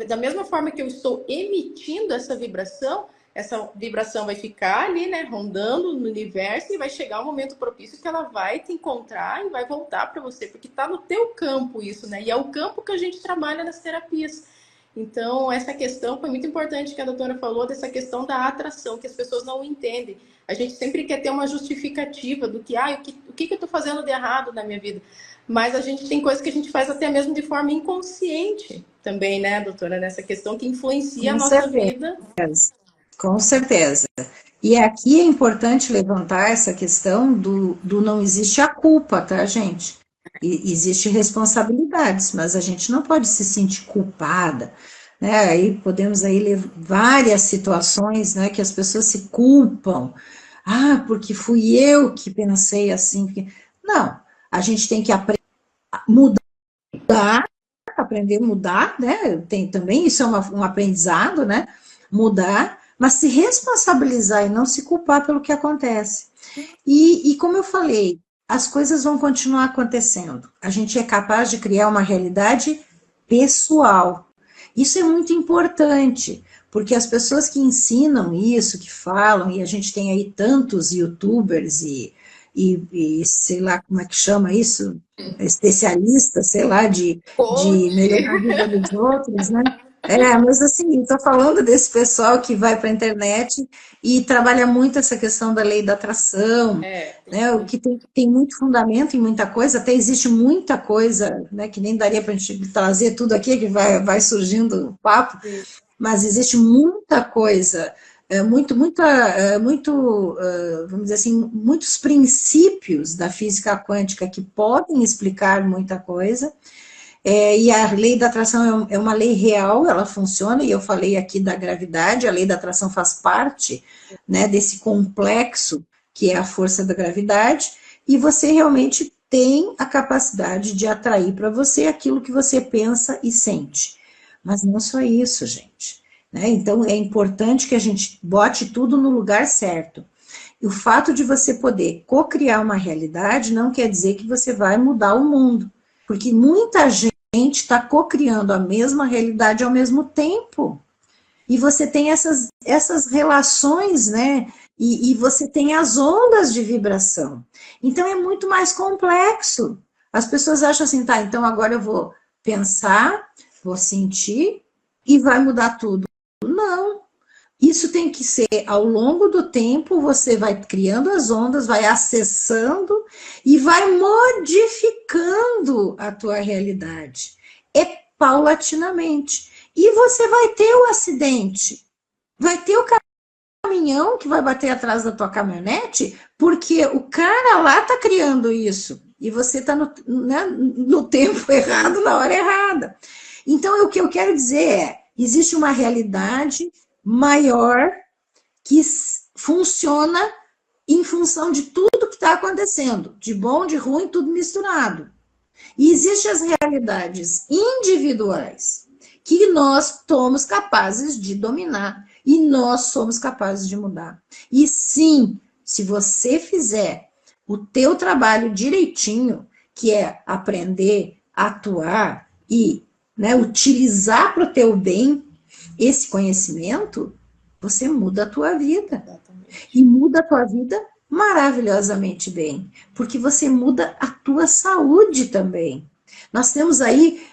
Da mesma forma que eu estou emitindo essa vibração, essa vibração vai ficar ali, né, rondando no universo e vai chegar um momento propício que ela vai te encontrar e vai voltar para você, porque está no teu campo isso, né? E é o campo que a gente trabalha nas terapias. Então, essa questão foi muito importante que a doutora falou, dessa questão da atração, que as pessoas não entendem. A gente sempre quer ter uma justificativa do que, o que eu estou fazendo de errado na minha vida? Mas a gente tem coisas que a gente faz até mesmo de forma inconsciente também, né, doutora? Nessa questão que influencia a Com nossa certeza, vida. com certeza. E aqui é importante levantar essa questão do não existe a culpa, tá, gente? Existe responsabilidades, mas a gente não pode se sentir culpada, né? Aí podemos aí ler várias situações, né, que as pessoas se culpam. Ah, porque fui eu que pensei assim. Não, a gente tem que mudar, aprender a mudar, né? Tem também, isso é um aprendizado, né? Mudar, mas se responsabilizar e não se culpar pelo que acontece. E como eu falei, as coisas vão continuar acontecendo. A gente é capaz de criar uma realidade pessoal. Isso é muito importante, porque as pessoas que ensinam isso, que falam, e a gente tem aí tantos youtubers e sei lá como é que chama isso, especialistas, sei lá, de Coach. melhorar a vida dos outros, né? Mas assim, estou falando desse pessoal que vai para a internet e trabalha muito essa questão da lei da atração, Tem né? O que tem muito fundamento em muita coisa, até existe muita coisa, né, que nem daria para a gente trazer tudo aqui, que vai surgindo o papo, mas existe muita coisa, vamos dizer assim, muitos princípios da física quântica que podem explicar muita coisa, e a lei da atração é uma lei real, ela funciona, e eu falei aqui da gravidade, a lei da atração faz parte, né, desse complexo que é a força da gravidade, e você realmente tem a capacidade de atrair para você aquilo que você pensa e sente. Mas não só isso, gente. Né? Então é importante que a gente bote tudo no lugar certo. E o fato de você poder co-criar uma realidade não quer dizer que você vai mudar o mundo, porque muita gente está co-criando a mesma realidade ao mesmo tempo. E você tem essas relações, né? E você tem as ondas de vibração. Então é muito mais complexo. As pessoas acham assim, tá, então agora eu vou pensar, vou sentir e vai mudar tudo. Não. Isso tem que ser ao longo do tempo, você vai criando as ondas, vai acessando e vai modificando a tua realidade. É paulatinamente. E você vai ter o acidente, vai ter o caminhão que vai bater atrás da tua caminhonete, porque o cara lá está criando isso. E você está no tempo errado, na hora errada. Então, o que eu quero dizer é, existe uma realidade maior que funciona em função de tudo que está acontecendo, de bom, de ruim, tudo misturado. E existem as realidades individuais que nós somos capazes de dominar e nós somos capazes de mudar. E sim, se você fizer o teu trabalho direitinho, que é aprender, atuar e, né, utilizar para o teu bem esse conhecimento, você muda a tua vida. Exatamente. E muda a tua vida maravilhosamente bem, porque você muda a tua saúde também. Nós temos aí,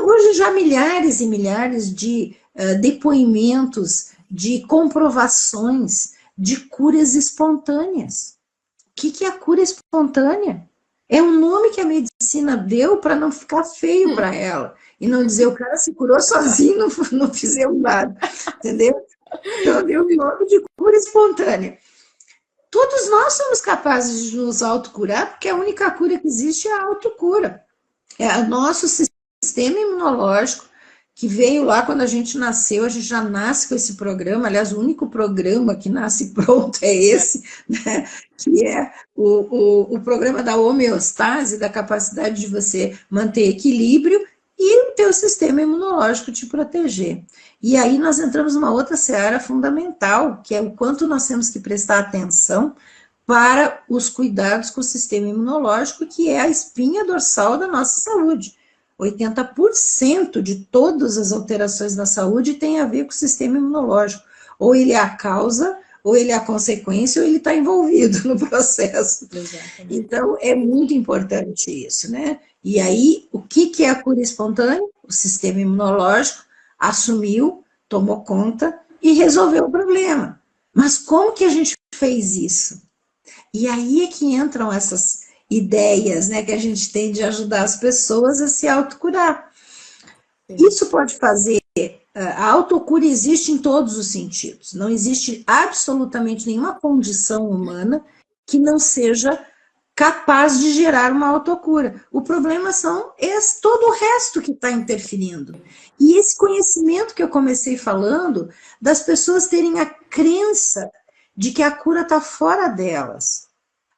hoje já milhares e milhares de depoimentos, de comprovações de curas espontâneas. O que é a cura espontânea? É um nome que a medicina deu para não ficar feio para ela. E não dizer o cara se curou sozinho, não fizemos nada. Entendeu? Então deu o nome de cura espontânea. Todos nós somos capazes de nos autocurar, porque a única cura que existe é a autocura. É o nosso sistema imunológico, que veio lá quando a gente nasceu, a gente já nasce com esse programa, aliás, o único programa que nasce pronto é esse, né? Que é o programa da homeostase, da capacidade de você manter equilíbrio e o teu sistema imunológico te proteger. E aí nós entramos numa outra seara fundamental, que é o quanto nós temos que prestar atenção para os cuidados com o sistema imunológico, que é a espinha dorsal da nossa saúde. 80% de todas as alterações na saúde tem a ver com o sistema imunológico. Ou ele é a causa, ou ele é a consequência, ou ele está envolvido no processo. Exatamente. Então, é muito importante isso, né? E aí, o que é a cura espontânea? O sistema imunológico assumiu, tomou conta e resolveu o problema. Mas como que a gente fez isso? E aí é que entram essas ideias, né, que a gente tem de ajudar as pessoas a se autocurar. Isso pode fazer, a autocura existe em todos os sentidos, não existe absolutamente nenhuma condição humana que não seja capaz de gerar uma autocura. O problema são todo o resto que está interferindo. E esse conhecimento que eu comecei falando, das pessoas terem a crença de que a cura está fora delas.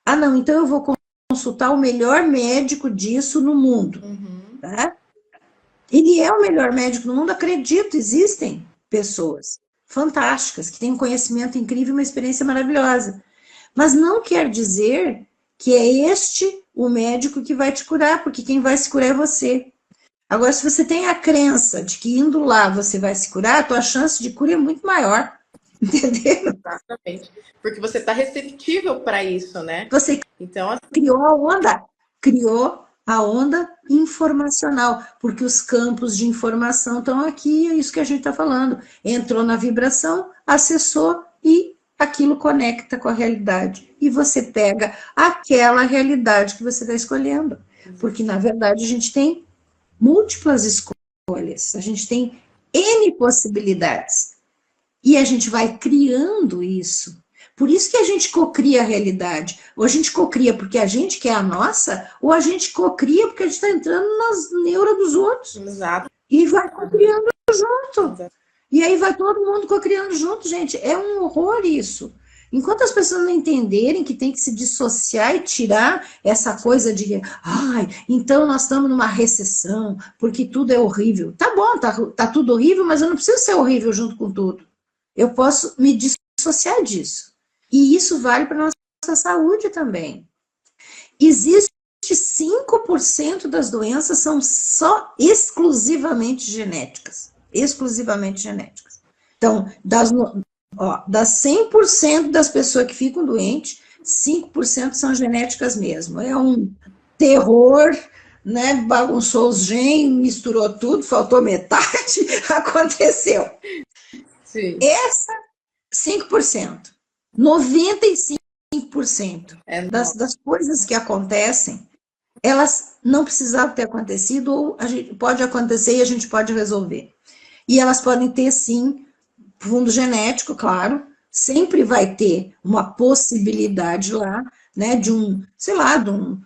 Ah, não, então eu vou consultar o melhor médico disso no mundo. Tá? Ele é o melhor médico do mundo, acredito, existem pessoas fantásticas, que têm um conhecimento incrível e uma experiência maravilhosa. Mas não quer dizer que é este o médico que vai te curar, porque quem vai se curar é você. Agora, se você tem a crença de que indo lá você vai se curar, a tua chance de cura é muito maior. Entendeu? Exatamente. Porque você está receptível para isso, né? Você então, assim... criou a onda informacional, porque os campos de informação estão aqui, é isso que a gente está falando. Entrou na vibração, acessou e aquilo conecta com a realidade. E você pega aquela realidade que você está escolhendo. Porque, na verdade, a gente tem múltiplas escolhas, a gente tem N possibilidades. E a gente vai criando isso. Por isso que a gente cocria a realidade. Ou a gente cocria porque a gente quer a nossa, ou a gente cocria porque a gente está entrando nas neuras dos outros. Exato. E vai cocriando junto. Exato. E aí vai todo mundo cocriando junto, gente. É um horror isso. Enquanto as pessoas não entenderem que tem que se dissociar e tirar essa coisa de ai, então nós estamos numa recessão, porque tudo é horrível. Tá bom, tá tudo horrível, mas eu não preciso ser horrível junto com tudo. Eu posso me dissociar disso. E isso vale para a nossa saúde também. Existe 5% das doenças são só exclusivamente genéticas. Exclusivamente genéticas. Então, das 100% das pessoas que ficam doentes, 5% são genéticas mesmo. É um terror, né? Bagunçou os genes, misturou tudo, faltou metade, aconteceu. Sim. Essa 5%, 95% das coisas que acontecem, elas não precisavam ter acontecido, ou pode acontecer e a gente pode resolver. E elas podem ter, sim, fundo genético, claro, sempre vai ter uma possibilidade lá, né, de um, sei lá, de um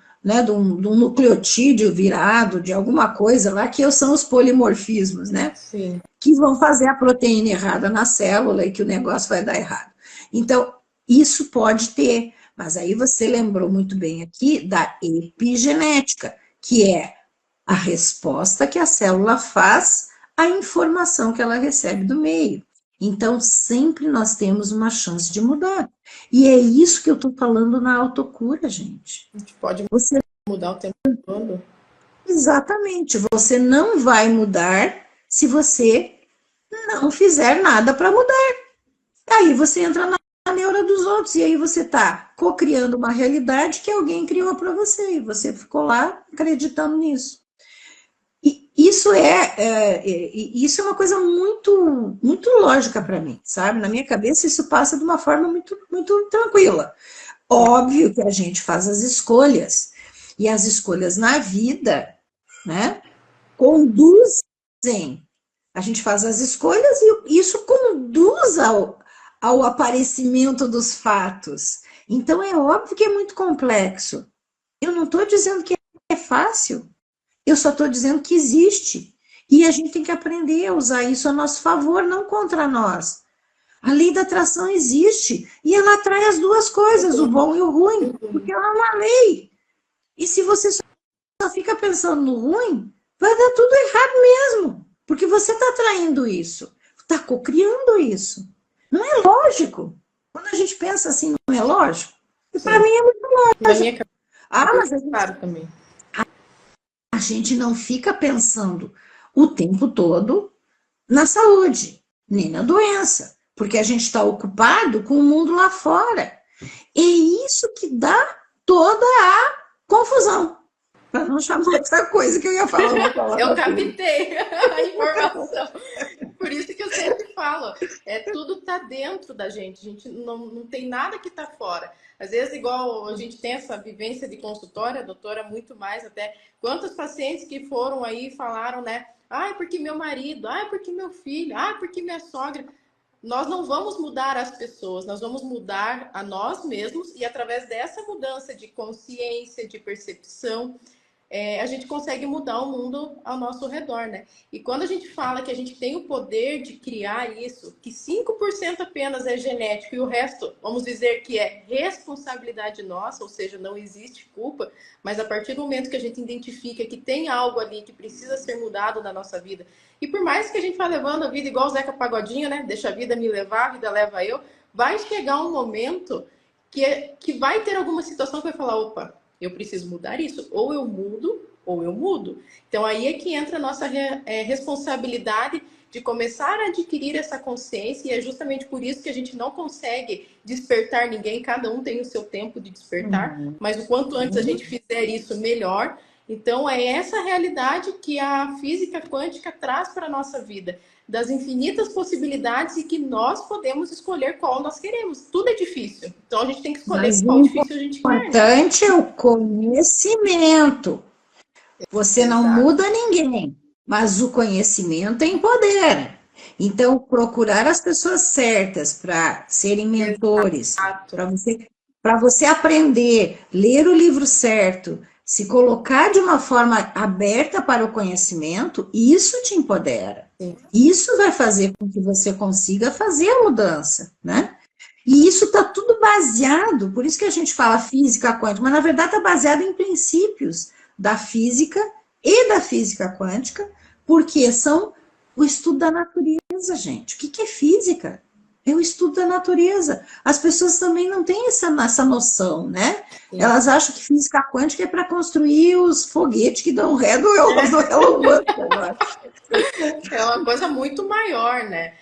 nucleotídeo virado, de alguma coisa lá, que são os polimorfismos, né? Sim. Que vão fazer a proteína errada na célula e que o negócio vai dar errado. Então, isso pode ter, mas aí você lembrou muito bem aqui da epigenética, que é a resposta que a célula faz à informação que ela recebe do meio. Então, sempre nós temos uma chance de mudar. E é isso que eu estou falando na autocura, gente. A gente pode mudar o tempo todo. Exatamente. Você não vai mudar se você não fizer nada para mudar. Aí você entra na neura dos outros, e aí você está cocriando uma realidade que alguém criou para você, e você ficou lá acreditando nisso. E isso é uma coisa muito, muito lógica para mim, sabe? Na minha cabeça isso passa de uma forma muito, muito tranquila. Óbvio que a gente faz as escolhas, e as escolhas na vida, né, conduzem. A gente faz as escolhas e isso conduz ao aparecimento dos fatos. Então, é óbvio que é muito complexo. Eu não estou dizendo que é fácil, eu só estou dizendo que existe. E a gente tem que aprender a usar isso a nosso favor, não contra nós. A lei da atração existe e ela atrai as duas coisas, o bom e o ruim, porque ela é uma lei. E se você só fica pensando no ruim, vai dar tudo errado mesmo, porque você está atraindo isso, está cocriando isso. Não é lógico. Quando a gente pensa assim, não é lógico? E para mim é muito lógico. Na minha cabeça, mas a gente não fica pensando o tempo todo na saúde, nem na doença. porque a gente está ocupado com o mundo lá fora. E isso que dá toda a confusão. Para não chamar outra coisa que eu ia falar uma palavra. Eu captei a informação. Por isso que eu sempre falo, tudo tá dentro da gente. A gente não tem nada que tá fora. Às vezes, igual a gente tem essa vivência de consultório, a doutora muito mais até. Quantos pacientes que foram aí e falaram, né? Ai, porque meu marido, ai, porque meu filho, ai, porque minha sogra. Nós não vamos mudar as pessoas, nós vamos mudar a nós mesmos e através dessa mudança de consciência, de percepção, a gente consegue mudar o mundo ao nosso redor, né? E quando a gente fala que a gente tem o poder de criar isso, que 5% apenas é genético e o resto, vamos dizer que é responsabilidade nossa, ou seja, não existe culpa, mas a partir do momento que a gente identifica que tem algo ali que precisa ser mudado na nossa vida, e por mais que a gente vá levando a vida igual o Zeca Pagodinho, né? Deixa a vida me levar, a vida leva eu, vai chegar um momento que vai ter alguma situação que vai falar, opa, eu preciso mudar isso. Ou eu mudo, ou eu mudo. Então, aí é que entra a nossa responsabilidade de começar a adquirir essa consciência. E é justamente por isso que a gente não consegue despertar ninguém. Cada um tem o seu tempo de despertar. Mas o quanto antes a gente fizer isso, melhor. Então, é essa realidade que a física quântica traz para a nossa vida. Das infinitas possibilidades e que nós podemos escolher qual nós queremos. Tudo é difícil. Então, a gente tem que escolher qual difícil a gente quer. O importante é o conhecimento. Você não muda ninguém, mas o conhecimento empodera. Então, procurar as pessoas certas para serem mentores, para você aprender, ler o livro certo, se colocar de uma forma aberta para o conhecimento, isso te empodera. Sim. Isso vai fazer com que você consiga fazer a mudança, né? E isso está tudo baseado, por isso que a gente fala física quântica, mas na verdade está baseado em princípios da física e da física quântica, porque são o estudo da natureza, gente. O que é física? É o estudo da natureza. As pessoas também não têm essa noção, né? Sim. Elas acham que física quântica é para construir os foguetes que dão ré do Elon Musk. É uma coisa muito maior, né?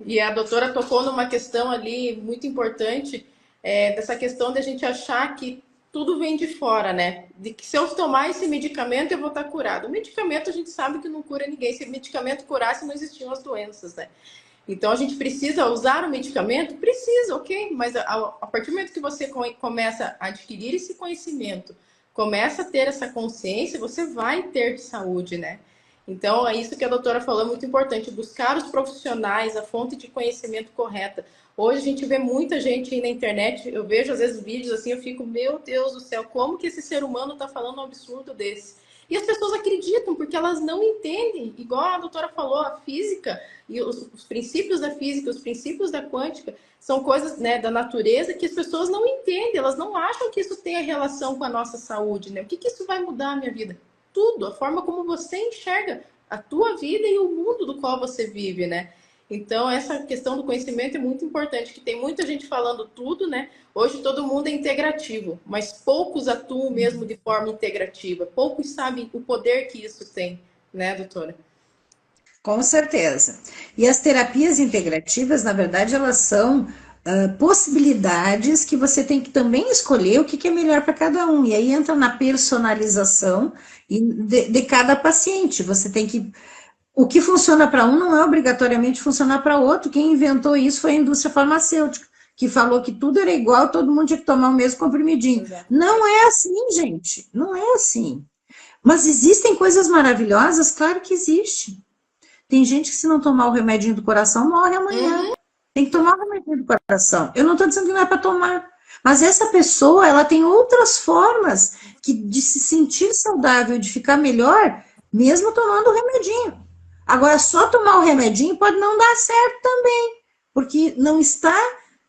E a doutora tocou numa questão ali muito importante, dessa questão de a gente achar que tudo vem de fora, né? De que se eu tomar esse medicamento, eu vou estar curado. O medicamento a gente sabe que não cura ninguém. Se o medicamento curasse, não existiam as doenças, né? Então, a gente precisa usar o medicamento? Precisa, ok. Mas a partir do momento que você começa a adquirir esse conhecimento, começa a ter essa consciência, você vai ter saúde, né? Então, é isso que a doutora falou, é muito importante. Buscar os profissionais, a fonte de conhecimento correta. Hoje a gente vê muita gente aí na internet, eu vejo às vezes vídeos assim, eu fico, meu Deus do céu, como que esse ser humano está falando um absurdo desse? E as pessoas acreditam, porque elas não entendem. Igual a doutora falou, a física e os princípios da física, os princípios da quântica, são coisas, né, da natureza que as pessoas não entendem. Elas não acham que isso tenha relação com a nossa saúde, né? O que isso vai mudar a minha vida? Tudo, a forma como você enxerga a tua vida e o mundo do qual você vive, né? Então, essa questão do conhecimento é muito importante, que tem muita gente falando tudo, né? Hoje todo mundo é integrativo, mas poucos atuam mesmo de forma integrativa. Poucos sabem o poder que isso tem, né, doutora? Com certeza. E as terapias integrativas, na verdade, elas são possibilidades que você tem que também escolher o que é melhor para cada um. E aí entra na personalização de cada paciente. Você tem que... O que funciona para um não é obrigatoriamente funcionar para outro. Quem inventou isso foi a indústria farmacêutica, que falou que tudo era igual, todo mundo tinha que tomar o mesmo comprimidinho. Exato. Não é assim, gente. Não é assim. Mas existem coisas maravilhosas? Claro que existe. Tem gente que se não tomar o remedinho do coração, morre amanhã. Tem que tomar o remedinho do coração. Eu não estou dizendo que não é para tomar. Mas essa pessoa, ela tem outras formas de se sentir saudável, de ficar melhor, mesmo tomando o remedinho. Agora, só tomar o remedinho pode não dar certo também, porque não está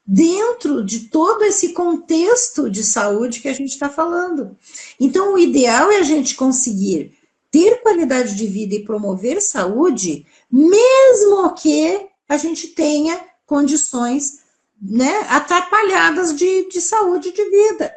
dentro de todo esse contexto de saúde que a gente está falando. Então, o ideal é a gente conseguir ter qualidade de vida e promover saúde, mesmo que a gente tenha condições, né, atrapalhadas de saúde de vida.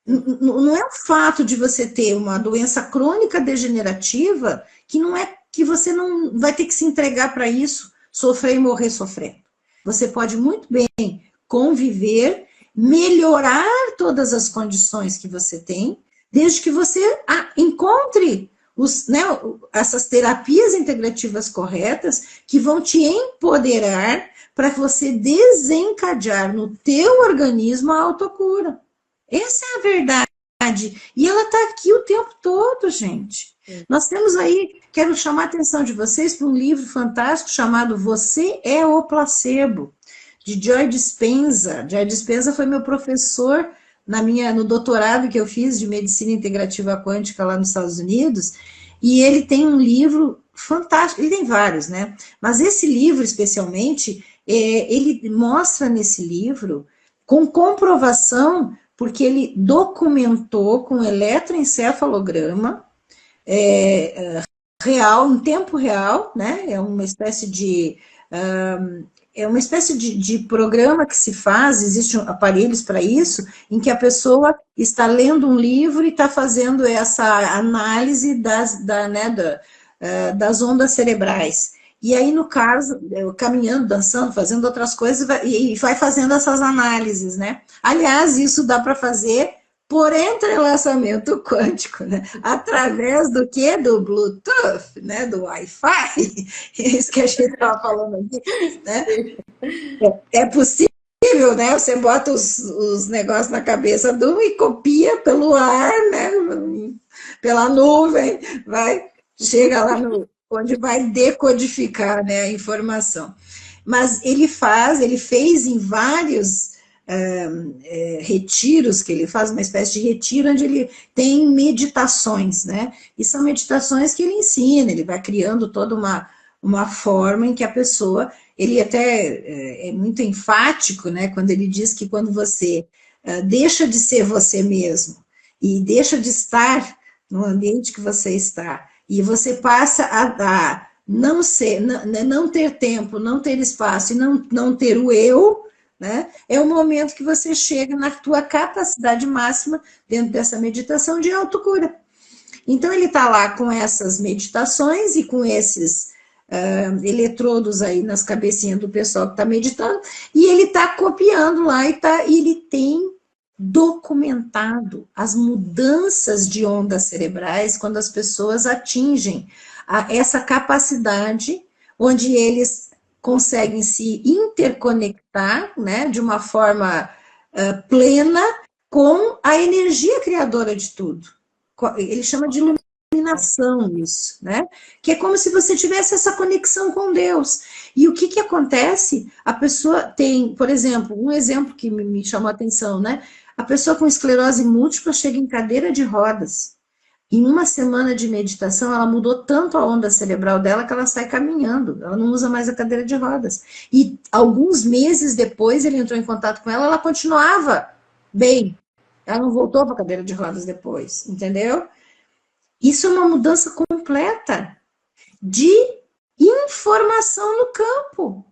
Não é o fato de você ter uma doença crônica degenerativa que não é que você não vai ter que se entregar para isso, sofrer e morrer sofrendo. Você pode muito bem conviver, melhorar todas as condições que você tem, desde que você encontre essas terapias integrativas corretas que vão te empoderar para você desencadear no teu organismo a autocura. Essa é a verdade. E ela está aqui o tempo todo, gente. Nós temos aí, quero chamar a atenção de vocês para um livro fantástico chamado Você é o Placebo, de Joy Dispenza. Joy Dispenza foi meu professor no doutorado que eu fiz de Medicina Integrativa Quântica lá nos Estados Unidos, e ele tem um livro fantástico, ele tem vários, né? Mas esse livro, especialmente, ele mostra nesse livro, com comprovação, porque ele documentou com eletroencefalograma, real, em tempo real, né? É uma espécie de programa que se faz, existem aparelhos para isso, em que a pessoa está lendo um livro e está fazendo essa análise das ondas cerebrais. E aí, no caso, caminhando, dançando, fazendo outras coisas, e vai fazendo essas análises, né? Aliás, isso dá para fazer por entrelaçamento quântico, né? Através do quê? Do Bluetooth, né? Do Wi-Fi, isso que a gente estava falando aqui, né? É possível, né? Você bota os negócios na cabeça de um e copia pelo ar, né? Pela nuvem, chega lá onde vai decodificar, né, a informação. Mas ele fez em vários retiros, que ele faz uma espécie de retiro onde ele tem meditações, né? E são meditações que ele ensina, ele vai criando toda uma forma em que a pessoa, ele até é muito enfático, né, quando ele diz que quando você deixa de ser você mesmo e deixa de estar no ambiente que você está, e você passa a não ter tempo, não ter espaço e não ter o eu, né? É o momento que você chega na tua capacidade máxima dentro dessa meditação de autocura. Então ele está lá com essas meditações e com esses eletrodos aí nas cabecinhas do pessoal que está meditando, e ele está copiando lá e ele tem documentado as mudanças de ondas cerebrais quando as pessoas atingem essa capacidade onde eles conseguem se interconectar, né, de uma forma plena com a energia criadora de tudo. Ele chama de iluminação isso, né? Que é como se você tivesse essa conexão com Deus. E o que acontece? A pessoa tem, por exemplo, um exemplo que me chamou a atenção, né? A pessoa com esclerose múltipla chega em cadeira de rodas. Em uma semana de meditação, ela mudou tanto a onda cerebral dela que ela sai caminhando. Ela não usa mais a cadeira de rodas. E alguns meses depois, ele entrou em contato com ela continuava bem. Ela não voltou para a cadeira de rodas depois, entendeu? Isso é uma mudança completa de informação no campo.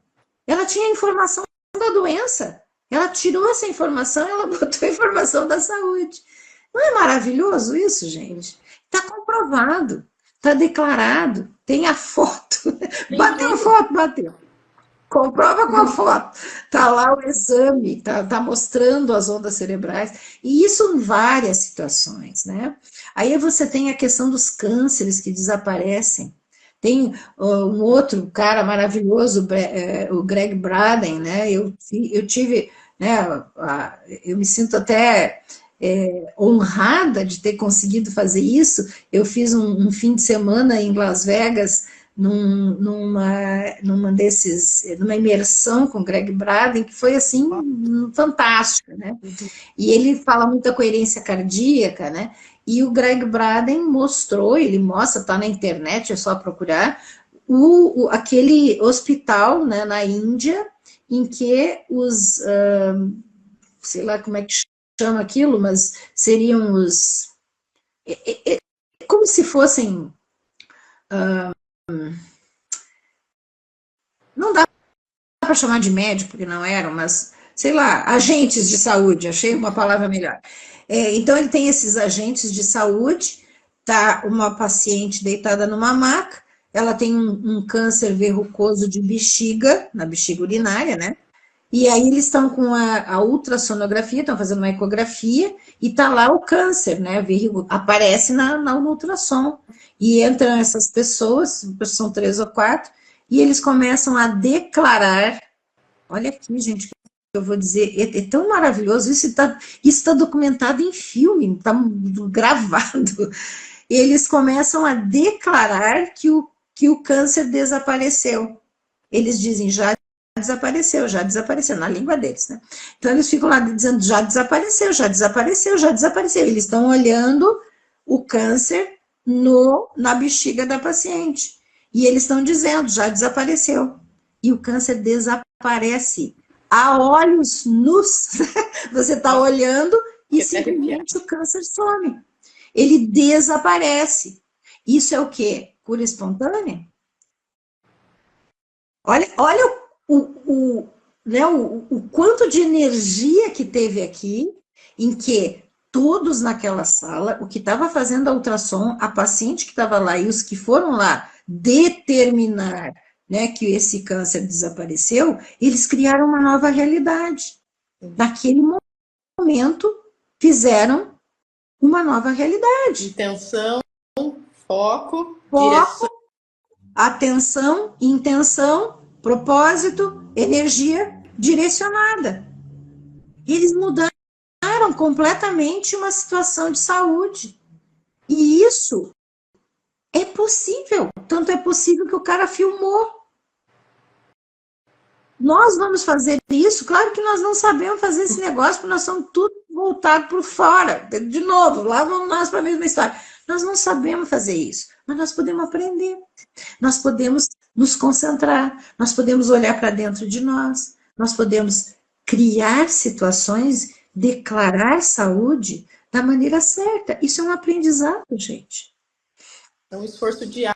Ela tinha informação da doença. Ela tirou essa informação e ela botou a informação da saúde. Não é maravilhoso isso, gente? Está comprovado, está declarado, tem a foto. Bateu a foto, bateu. Comprova com a foto. Está lá o exame, está mostrando as ondas cerebrais. E isso em várias situações, né? Aí você tem a questão dos cânceres que desaparecem. Tem um outro cara maravilhoso, o Greg Braden, né? Eu tive, né? Eu me sinto até honrada de ter conseguido fazer isso. Eu fiz um fim de semana em Las Vegas, numa imersão com o Greg Braden, que foi assim fantástica, né? E ele fala muita coerência cardíaca, né? E o Greg Braden ele mostra, tá na internet, é só procurar, aquele hospital, né, na Índia, em que sei lá como é que chama aquilo, mas seriam como se fossem, não dá para chamar de médico, porque não eram, mas, sei lá, agentes de saúde, achei uma palavra melhor. Então, ele tem esses agentes de saúde, tá uma paciente deitada numa maca, ela tem um câncer verrucoso de bexiga, na bexiga urinária, né? E aí eles estão com a ultrassonografia, estão fazendo uma ecografia, e está lá o câncer, né? Aparece no ultrassom. E entram essas pessoas, são 3 ou 4, e eles começam a declarar, olha aqui, gente, que eu vou dizer, é tão maravilhoso, isso tá documentado em filme, está gravado. Eles começam a declarar que o câncer desapareceu. Eles dizem, já desapareceu, na língua deles, né? Então eles ficam lá dizendo, já desapareceu, já desapareceu, já desapareceu. Eles estão olhando o câncer na bexiga da paciente. E eles estão dizendo, já desapareceu. E o câncer desaparece a olhos nus. Você está olhando e simplesmente o câncer some. Ele desaparece. Isso é o quê? Cura espontânea? Olha né, o quanto de energia que teve aqui, em que todos naquela sala, o que estava fazendo a ultrassom, a paciente que estava lá e os que foram lá determinar, né, que esse câncer desapareceu, eles criaram uma nova realidade. Naquele momento, fizeram uma nova realidade. Intenção, foco, direção. Atenção, intenção, propósito, energia direcionada. Eles mudaram completamente uma situação de saúde. E isso é possível. Tanto é possível que o cara filmou. Nós vamos fazer isso? Claro que nós não sabemos fazer esse negócio, porque nós somos tudo voltado por fora. De novo, lá vamos nós para a mesma história. Nós não sabemos fazer isso, mas nós podemos aprender. Nós podemos nos concentrar, nós podemos olhar para dentro de nós, nós podemos criar situações, declarar saúde da maneira certa. Isso é um aprendizado, gente. É um esforço diário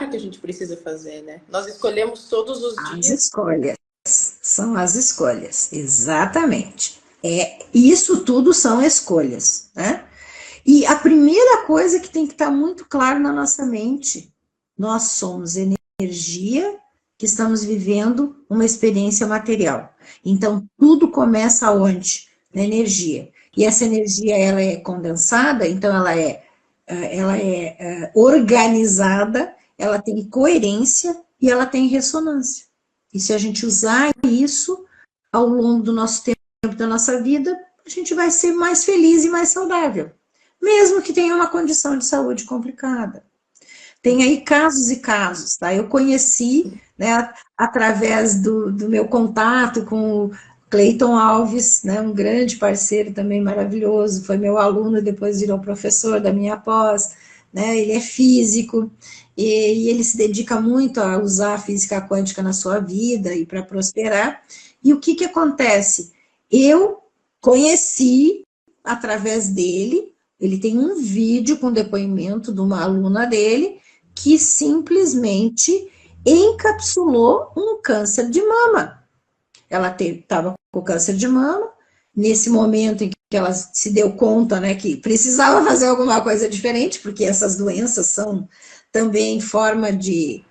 que a gente precisa fazer, né? Nós escolhemos todos os dias. As escolhas. São as escolhas, exatamente. Isso tudo são escolhas, né? E a primeira coisa que tem que estar muito claro na nossa mente, nós somos energia que estamos vivendo uma experiência material. Então, tudo começa onde? Na energia. E essa energia, ela é condensada, então ela é organizada, ela tem coerência e ela tem ressonância. E se a gente usar isso ao longo do nosso tempo, da nossa vida, a gente vai ser mais feliz e mais saudável. Mesmo que tenha uma condição de saúde complicada. Tem aí casos e casos, tá? Eu conheci, né, através do meu contato com o Cleiton Alves, né, um grande parceiro também maravilhoso, foi meu aluno, depois virou professor da minha pós, né, ele é físico, e ele se dedica muito a usar a física quântica na sua vida e para prosperar. E o que acontece? Eu conheci, através dele, ele tem um vídeo com depoimento de uma aluna dele, que simplesmente encapsulou um câncer de mama. Ela estava com câncer de mama, nesse momento em que ela se deu conta, né, que precisava fazer alguma coisa diferente, porque essas doenças são também em forma de...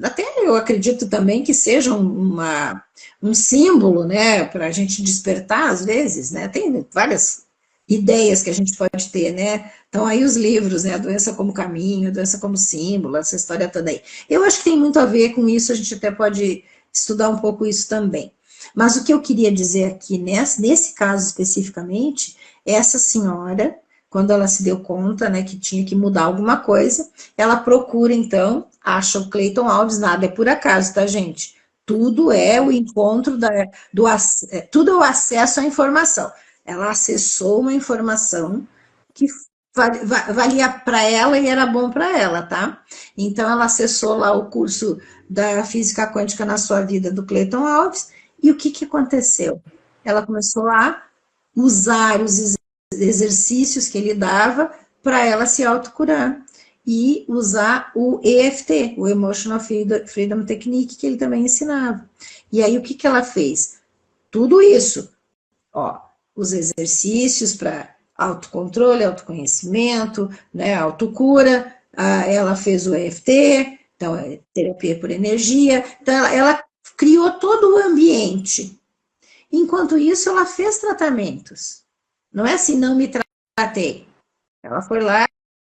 até eu acredito também que sejam um símbolo, né, para a gente despertar às vezes, né, tem várias ideias que a gente pode ter, né, então aí os livros, né, a doença como caminho, a doença como símbolo, essa história toda aí. Eu acho que tem muito a ver com isso, a gente até pode estudar um pouco isso também. Mas o que eu queria dizer aqui, nesse caso especificamente, essa senhora, quando ela se deu conta, né, que tinha que mudar alguma coisa, ela procura, então, acha o Cleiton Alves, nada é por acaso, tá, gente? Tudo é o encontro, tudo é o acesso à informação. Ela acessou uma informação que valia para ela e era bom para ela, tá? Então, ela acessou lá o curso da Física Quântica na Sua Vida, do Cleiton Alves, e o que aconteceu? Ela começou a usar os exercícios que ele dava para ela se autocurar e usar o EFT, o Emotional Freedom Technique, que ele também ensinava. E aí o que ela fez? Tudo isso, ó, os exercícios para autocontrole, autoconhecimento, né, autocura, ela fez o EFT, então, terapia por energia, então ela criou todo o ambiente. Enquanto isso, ela fez tratamentos. Não é assim, não me tratei. Ela foi lá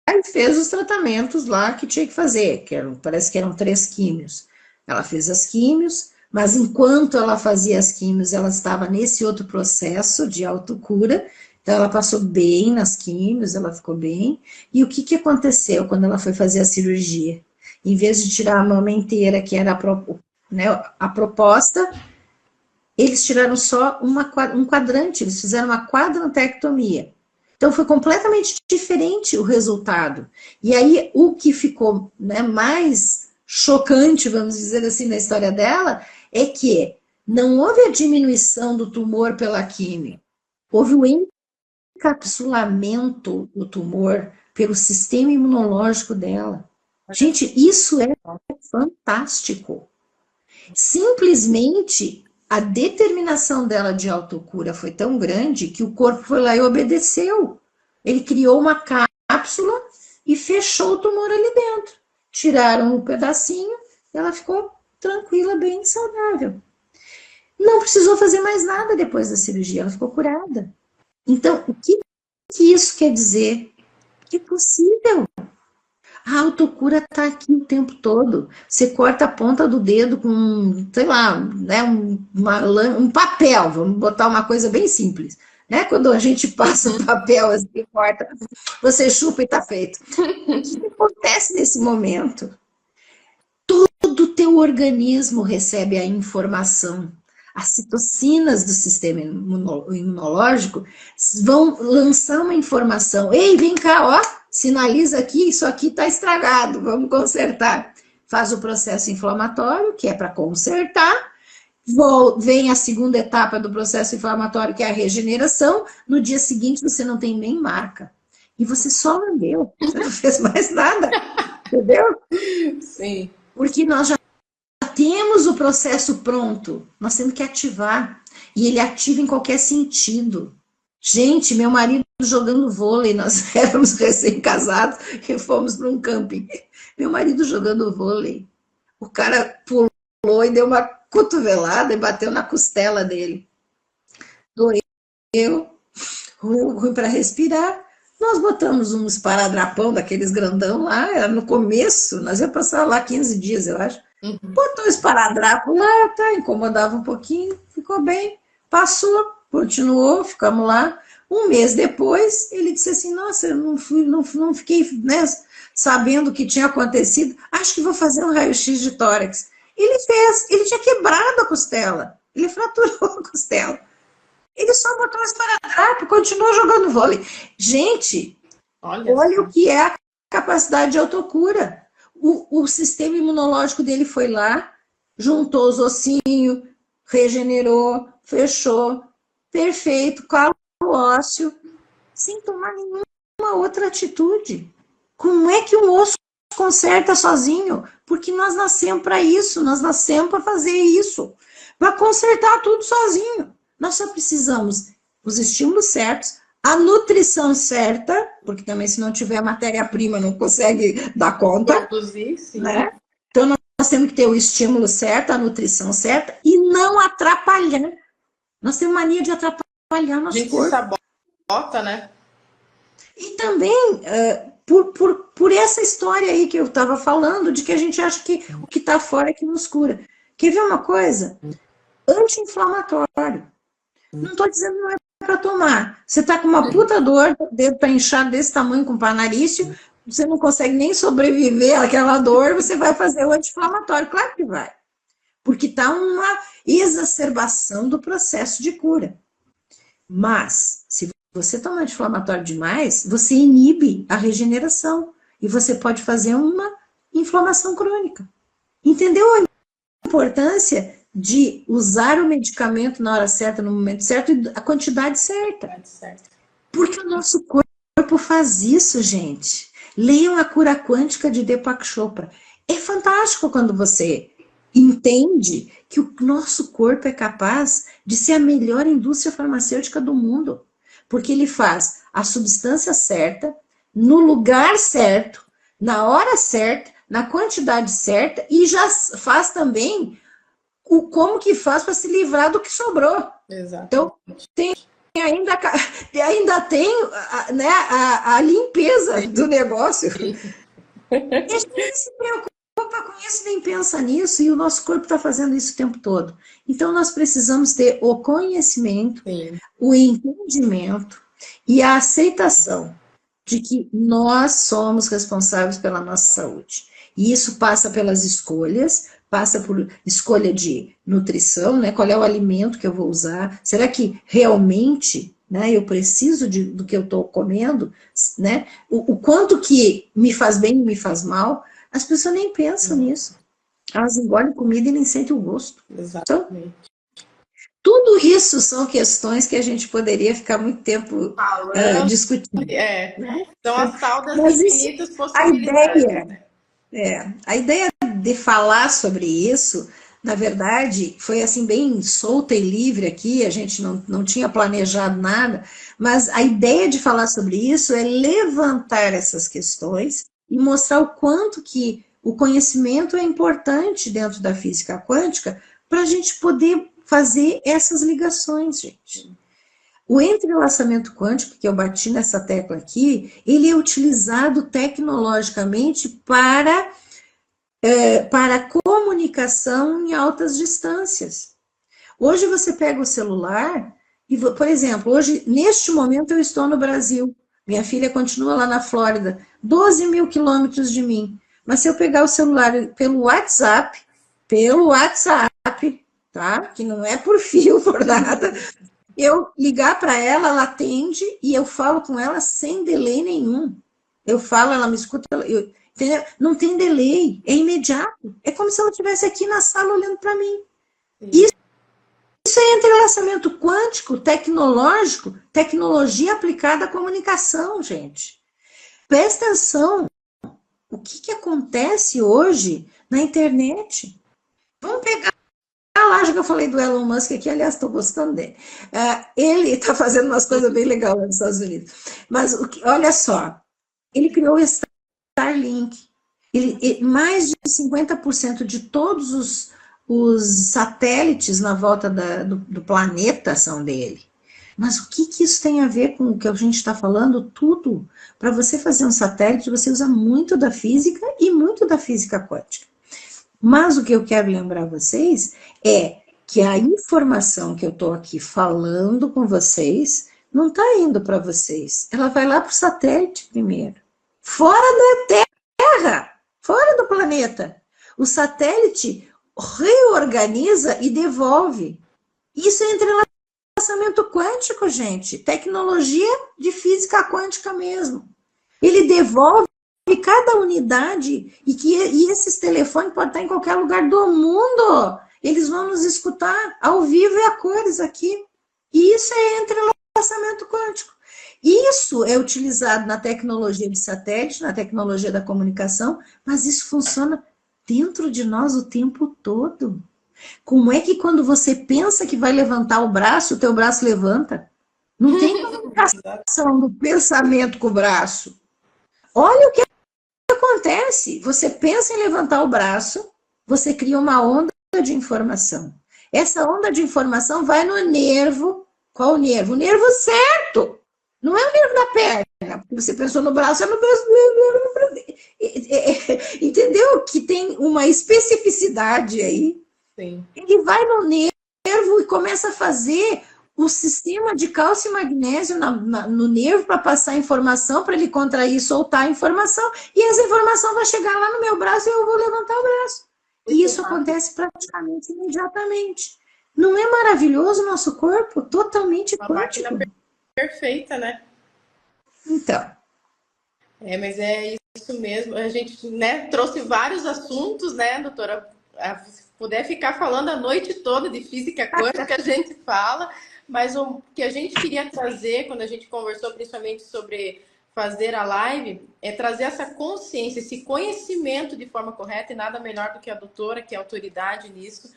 e fez os tratamentos lá que tinha que fazer, parece que eram 3 químios. Ela fez as químios, mas enquanto ela fazia as químios, ela estava nesse outro processo de autocura, então ela passou bem nas químios, ela ficou bem. E o que, que aconteceu quando ela foi fazer a cirurgia? Em vez de tirar a mama inteira, que era a proposta, eles tiraram só um quadrante, eles fizeram uma quadrantectomia. Então foi completamente diferente o resultado. E aí o que ficou, né, mais chocante, vamos dizer assim, na história dela, é que não houve a diminuição do tumor pela químio, houve o encapsulamento do tumor pelo sistema imunológico dela. Gente, isso é fantástico. Simplesmente a determinação dela de autocura foi tão grande que o corpo foi lá e obedeceu. Ele criou uma cápsula e fechou o tumor ali dentro. Tiraram um pedacinho, ela ficou tranquila, bem saudável. Não precisou fazer mais nada depois da cirurgia, ela ficou curada. Então, o que isso quer dizer? Que é possível. A autocura está aqui o tempo todo. Você corta a ponta do dedo com, sei lá, né, um papel, vamos botar uma coisa bem simples. Né? Quando a gente passa um papel assim, corta, você chupa e está feito. O que acontece nesse momento? Todo o teu organismo recebe a informação. As citocinas do sistema imunológico vão lançar uma informação. Ei, vem cá, ó, sinaliza aqui, isso aqui está estragado, vamos consertar. Faz o processo inflamatório, que é para consertar. Vem a segunda etapa do processo inflamatório, que é a regeneração. No dia seguinte, você não tem nem marca. E você só lambeu, você não fez mais nada. Entendeu? Sim. Porque nós já temos o processo pronto, nós temos que ativar. E ele ativa em qualquer sentido. Gente, meu marido jogando vôlei, nós éramos recém-casados e fomos para um camping. Meu marido jogando vôlei. O cara pulou e deu uma cotovelada e bateu na costela dele. Doeu, ruim para respirar. Nós botamos uns esparadrapão daqueles grandão lá, era no começo, nós ia passar lá 15 dias, eu acho. Botou o esparadrapo lá, tá, incomodava um pouquinho, ficou bem, passou, continuou, ficamos lá. Um mês depois, ele disse assim, nossa, eu não fiquei, né, sabendo o que tinha acontecido, acho que vou fazer um raio-x de tórax. Ele fez, ele tinha quebrado a costela, ele fraturou a costela. Ele só botou um esparadrapo, continuou jogando vôlei. Gente, olha o que é a capacidade de autocura. O sistema imunológico dele foi lá, juntou os ossinhos, regenerou, fechou, perfeito, calo ósseo, sem tomar nenhuma outra atitude. Como é que um osso conserta sozinho? Porque nós nascemos para isso, nós nascemos para fazer isso, para consertar tudo sozinho. Nós só precisamos os estímulos certos, a nutrição certa, porque também se não tiver matéria-prima não consegue dar conta. Produzir, sim. Né? Então nós temos que ter o estímulo certo, a nutrição certa e não atrapalhar. Nós temos mania de atrapalhar nosso corpo. A gente sabota, né? E também por essa história aí que eu estava falando, de que a gente acha que o que está fora é que nos cura. Quer ver uma coisa? Anti-inflamatório. Não estou dizendo que não é para tomar. Você está com uma puta dor, o dedo está inchado desse tamanho com panarício, você não consegue nem sobreviver àquela dor, você vai fazer o anti-inflamatório. Claro que vai. Porque está uma exacerbação do processo de cura. Mas, se você toma anti-inflamatório demais, você inibe a regeneração. E você pode fazer uma inflamação crônica. Entendeu a importância de usar o medicamento na hora certa, no momento certo, e a quantidade certa. Porque o nosso corpo faz isso, gente. Leiam A Cura Quântica de Deepak Chopra. É fantástico quando você entende que o nosso corpo é capaz de ser a melhor indústria farmacêutica do mundo. Porque ele faz a substância certa, no lugar certo, na hora certa, na quantidade certa, e já faz também o como que faz para se livrar do que sobrou. Então, Exatamente. ainda, ainda tem, né, a limpeza Sim. do negócio. E a gente nem se preocupa com isso, nem pensa nisso, e o nosso corpo está fazendo isso o tempo todo. Então, nós precisamos ter o conhecimento, Sim. o entendimento e a aceitação de que nós somos responsáveis pela nossa saúde. E isso passa pelas escolhas, passa por escolha de nutrição, né? Qual é o alimento que eu vou usar? Será que realmente, né, eu preciso do que eu estou comendo? Né? O quanto que me faz bem e me faz mal? As pessoas nem pensam nisso. Elas engolem comida e nem sentem o gosto. Então, Exatamente. tudo isso são questões que a gente poderia ficar muito tempo Falando, discutindo. é, Né? são as tal das Mas isso, infinitas a possibilidades, ideia, né? a ideia de falar sobre isso, na verdade, foi assim bem solta e livre aqui, a gente não tinha planejado nada, mas a ideia de falar sobre isso é levantar essas questões e mostrar o quanto que o conhecimento é importante dentro da física quântica para a gente poder fazer essas ligações, gente. O entrelaçamento quântico, que eu bati nessa tecla aqui, ele é utilizado tecnologicamente para comunicação em altas distâncias. Hoje você pega o celular e, por exemplo, hoje, neste momento, eu estou no Brasil. Minha filha continua lá na Flórida, 12 mil quilômetros de mim. Mas se eu pegar o celular pelo WhatsApp, tá? Que não é por fio, por nada, eu ligar para ela, ela atende e eu falo com ela sem delay nenhum. Eu falo, ela me escuta, entendeu? Não tem delay, é imediato. É como se ela estivesse aqui na sala olhando para mim. Sim. Isso é entrelaçamento quântico, tecnológico, tecnologia aplicada à comunicação, gente. Presta atenção, o que acontece hoje na internet? Vamos pegar lá, já que eu falei do Elon Musk aqui, aliás, estou gostando dele. Ele está fazendo umas coisas bem legais lá nos Estados Unidos. Mas olha só, ele criou o Starlink. Mais de 50% de todos os satélites na volta do planeta são dele. Mas o que isso tem a ver com o que a gente está falando? Tudo. Para você fazer um satélite, você usa muito da física e muito da física quântica. Mas o que eu quero lembrar vocês é que a informação que eu estou aqui falando com vocês não está indo para vocês. Ela vai lá para o satélite primeiro. Fora da Terra, fora do planeta. O satélite reorganiza e devolve. Isso é entrelaçamento quântico, gente. Tecnologia de física quântica mesmo. Ele devolve cada unidade e esses telefones podem estar em qualquer lugar do mundo. Eles vão nos escutar ao vivo e a cores aqui. E isso é entrelaçamento quântico. Isso é utilizado na tecnologia de satélite, na tecnologia da comunicação, mas isso funciona dentro de nós o tempo todo. Como é que quando você pensa que vai levantar o braço, o teu braço levanta? Não tem comunicação do pensamento com o braço. Olha o que acontece. Você pensa em levantar o braço, você cria uma onda de informação. Essa onda de informação vai no nervo. Qual o nervo? O nervo certo. Não é o nervo da perna. Você pensou no braço, é no braço. Entendeu? Que tem uma especificidade aí. Sim. Ele vai no nervo e começa a fazer o sistema de cálcio e magnésio no nervo para passar a informação, para ele contrair e soltar a informação, e essa informação vai chegar lá no meu braço e eu vou levantar o braço. E isso acontece praticamente imediatamente. Não é maravilhoso o nosso corpo? Totalmente Uma quântico. máquina perfeita, né? Então. Mas é isso mesmo. A gente, né, trouxe vários assuntos, né, doutora? Se puder ficar falando a noite toda de física quântica, a gente fala. Mas o que a gente queria trazer, quando a gente conversou principalmente sobre fazer a live, é trazer essa consciência, esse conhecimento de forma correta, e nada melhor do que a doutora, que é autoridade nisso.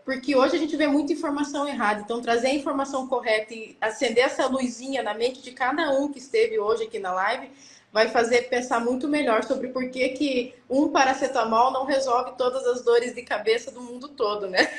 Porque hoje a gente vê muita informação errada. Então, trazer a informação correta e acender essa luzinha na mente de cada um que esteve hoje aqui na live vai fazer pensar muito melhor sobre por que que um paracetamol não resolve todas as dores de cabeça do mundo todo, né?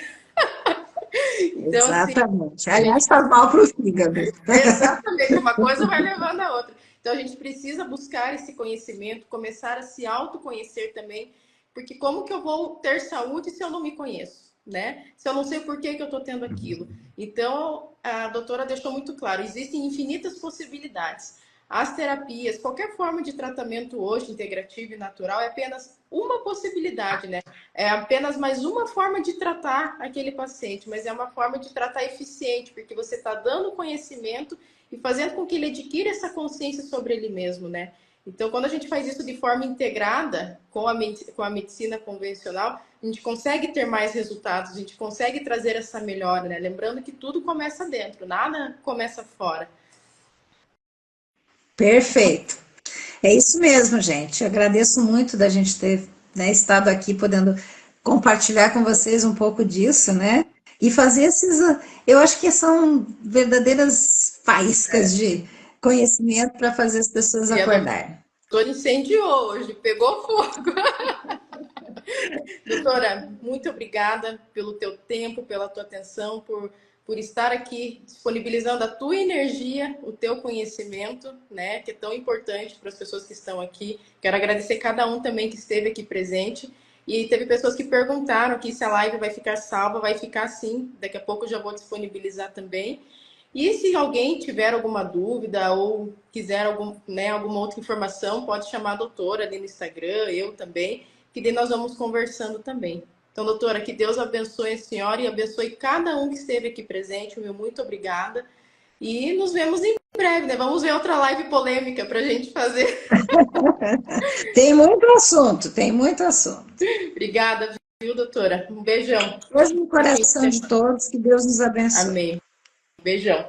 Então, assim, Exatamente. a gente Aliás, faz mal para o fígado. exatamente, uma coisa vai levando a outra. Então a gente precisa buscar esse conhecimento, começar a se autoconhecer também, porque como que eu vou ter saúde se eu não me conheço, né? Se eu não sei por que que eu estou tendo aquilo. Então a doutora deixou muito claro, existem infinitas possibilidades. As terapias, qualquer forma de tratamento hoje, integrativo e natural, é apenas uma possibilidade, né? É apenas mais uma forma de tratar aquele paciente, mas é uma forma de tratar eficiente, porque você está dando conhecimento e fazendo com que ele adquira essa consciência sobre ele mesmo, né? Então, quando a gente faz isso de forma integrada com a medicina convencional, a gente consegue ter mais resultados, a gente consegue trazer essa melhora, né? Lembrando que tudo começa dentro, nada começa fora. Perfeito. É isso mesmo, gente. Eu agradeço muito da gente ter, né, estado aqui podendo compartilhar com vocês um pouco disso, né? E fazer esses. Eu acho que são verdadeiras faíscas de conhecimento para fazer as pessoas E a acordarem. doutora incendiou hoje, pegou fogo. Doutora, muito obrigada pelo teu tempo, pela tua atenção, por estar aqui disponibilizando a tua energia, o teu conhecimento, né, que é tão importante para as pessoas que estão aqui. Quero agradecer cada um também que esteve aqui presente. E teve pessoas que perguntaram aqui se a live vai ficar salva, vai ficar sim. Daqui a pouco eu já vou disponibilizar também. E se alguém tiver alguma dúvida ou quiser alguma outra informação, pode chamar a doutora ali no Instagram, eu também, que daí nós vamos conversando também. Então, doutora, que Deus abençoe a senhora e abençoe cada um que esteve aqui presente. Meu muito obrigada. E nos vemos em breve, né? Vamos ver outra live polêmica para a gente fazer. Tem muito assunto, tem muito assunto. Obrigada, viu, doutora? Um beijão. Beijo no coração de todos, que Deus nos abençoe. Amém. Beijão.